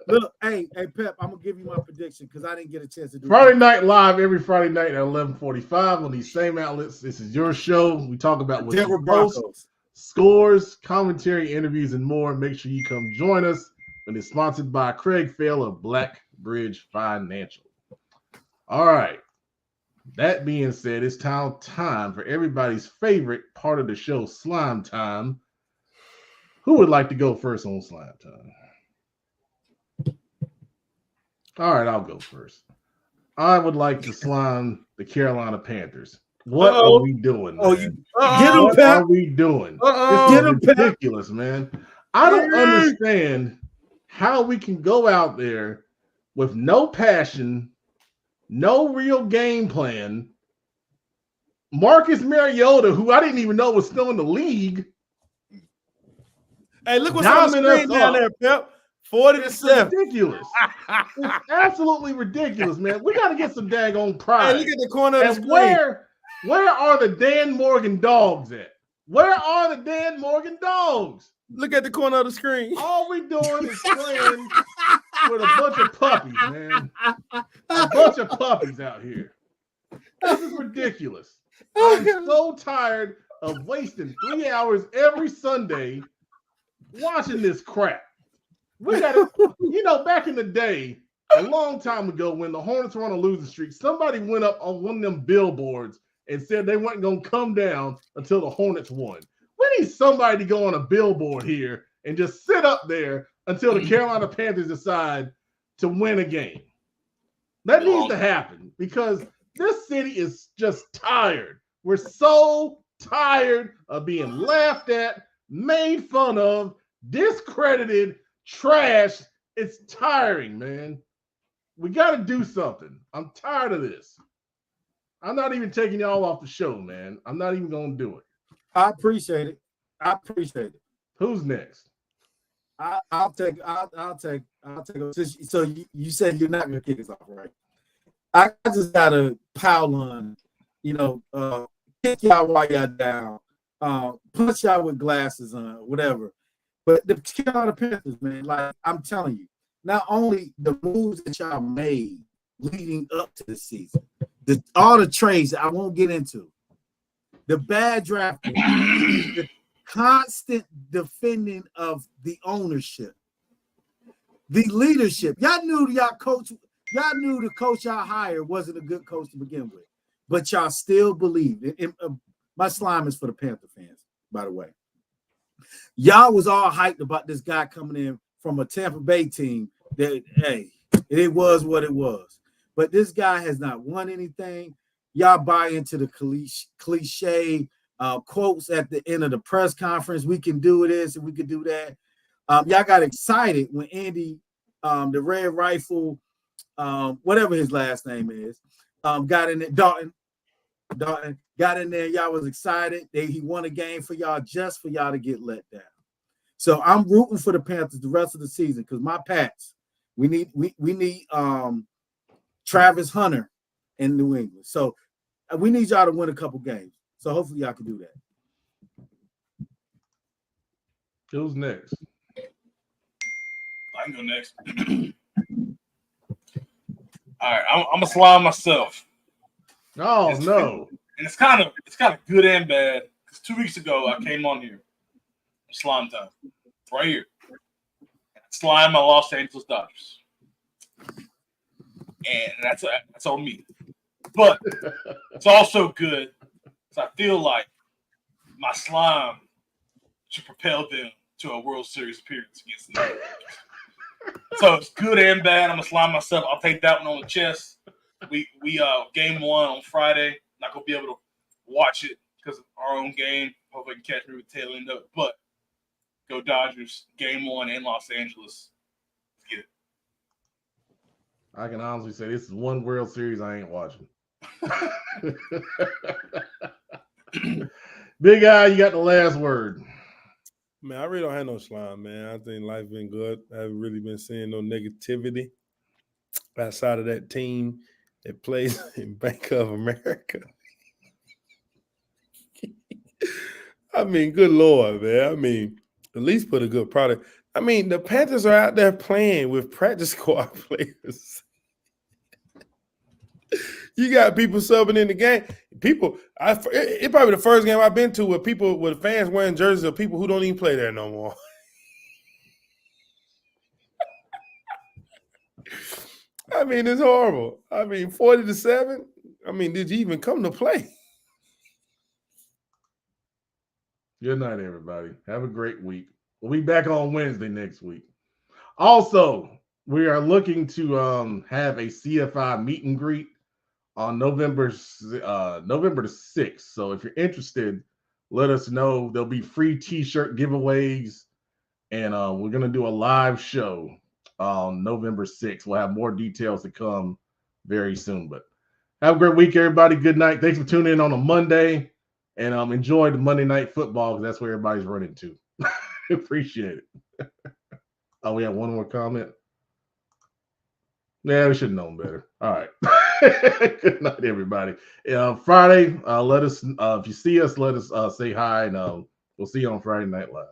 look. Hey, Pep, I'm gonna give you my prediction because I didn't get a chance to do Friday Night Live every Friday night at 11:45 on these same outlets. This is your show. We talk about what Denver Broncos, scores, commentary, interviews, and more. Make sure you come join us. And it's sponsored by Craig Fail of Black Bridge Financial. All right. That being said, it's time for everybody's favorite part of the show, Slime Time. Who would like to go first on Slime Time? All right, I'll go first. I would like to slime the Carolina Panthers. What are we doing? Oh, man? What are we doing? It's ridiculous, man. I don't understand how we can go out there with no passion, no real game plan, Marcus Mariota, who I didn't even know was still in the league. Hey, look what's on the screen down there, Pep. 40-7. Ridiculous. It's absolutely ridiculous, man. We got to get some daggone pride. Hey, look at the corner of the And screen. where are the Dan Morgan dogs at? Where are the Dan Morgan dogs? Look at the corner of the screen. All we doing is playing with a bunch of puppies, man. A bunch of puppies out here. This is ridiculous. I'm so tired of wasting 3 hours every Sunday watching this crap. We got to, back in the day, a long time ago, when the Hornets were on a losing streak, somebody went up on one of them billboards and said they weren't going to come down until the Hornets won. We need somebody to go on a billboard here and just sit up there until the Carolina Panthers decide to win a game. That needs to happen because this city is just tired. We're so tired of being laughed at, made fun of, discredited, trashed. It's tiring, man. We got to do something. I'm tired of this. I'm not even taking y'all off the show, man. I'm not even going to do it. I appreciate it. Who's next? I'll take. So you said you're not gonna kick us off, right? I just gotta pile on, kick y'all while y'all down, punch y'all with glasses on, whatever. But the Carolina Panthers, man, like I'm telling you, not only the moves that y'all made leading up to the season, all the trades that I won't get into, the bad drafting, the constant defending of the ownership, the leadership. Y'all knew the coach y'all hired wasn't a good coach to begin with, but y'all still believed. My slime is for the Panther fans, by the way. Y'all was all hyped about this guy coming in from a Tampa Bay team that, hey, it was what it was. But this guy has not won anything. Y'all buy into the cliche quotes at the end of the press conference. We can do this and we can do that. Y'all got excited when Andy, the Red Rifle, whatever his last name is, got in there. Dalton got in there. Y'all was excited. He won a game for y'all just for y'all to get let down. So I'm rooting for the Panthers the rest of the season because my Pats, we need Travis Hunter in New England. So we need y'all to win a couple games. So hopefully y'all can do that. Who's next? I can go next. All right, I'm gonna slime myself. Oh no! And it's kind of good and bad. Because 2 weeks ago I came on here, slime time, right here. Slime my Los Angeles Dodgers, and that's on me. But it's also good. So I feel like my slime should propel them to a World Series appearance against the Yankees. So it's good and bad. I'm gonna slime myself. I'll take that one on the chest. We game one on Friday. Not gonna be able to watch it because of our own game. Hope I can catch me with the tail end of it. But go Dodgers. Game one in Los Angeles. Let's get it. I can honestly say this is one World Series I ain't watching. Big Guy, you got the last word. Man, I really don't have no slime, man. I think life's been good. I haven't really been seeing no negativity outside of that team that plays in Bank of America. I mean, good Lord, man. I mean, at least put a good product. I mean, the Panthers are out there playing with practice squad players. You got people subbing in the game. It's probably the first game I've been to with fans wearing jerseys of people who don't even play there no more. I mean, it's horrible. I mean, 40-7. I mean, did you even come to play? Good night, everybody. Have a great week. We'll be back on Wednesday next week. Also, we are looking to have a CFI meet and greet on November the 6th. So if you're interested, let us know. There'll be free t-shirt giveaways, and we're going to do a live show on November 6th. We'll have more details to come very soon, but Have a great week, everybody. Good night. Thanks for tuning in on a Monday. And enjoy the Monday Night Football because that's where everybody's running to. Appreciate it. Oh, we have one more comment. Yeah, we should have known better. All right. Good night, everybody. Friday, let us if you see us, let us say hi, and we'll see you on Friday Night Live.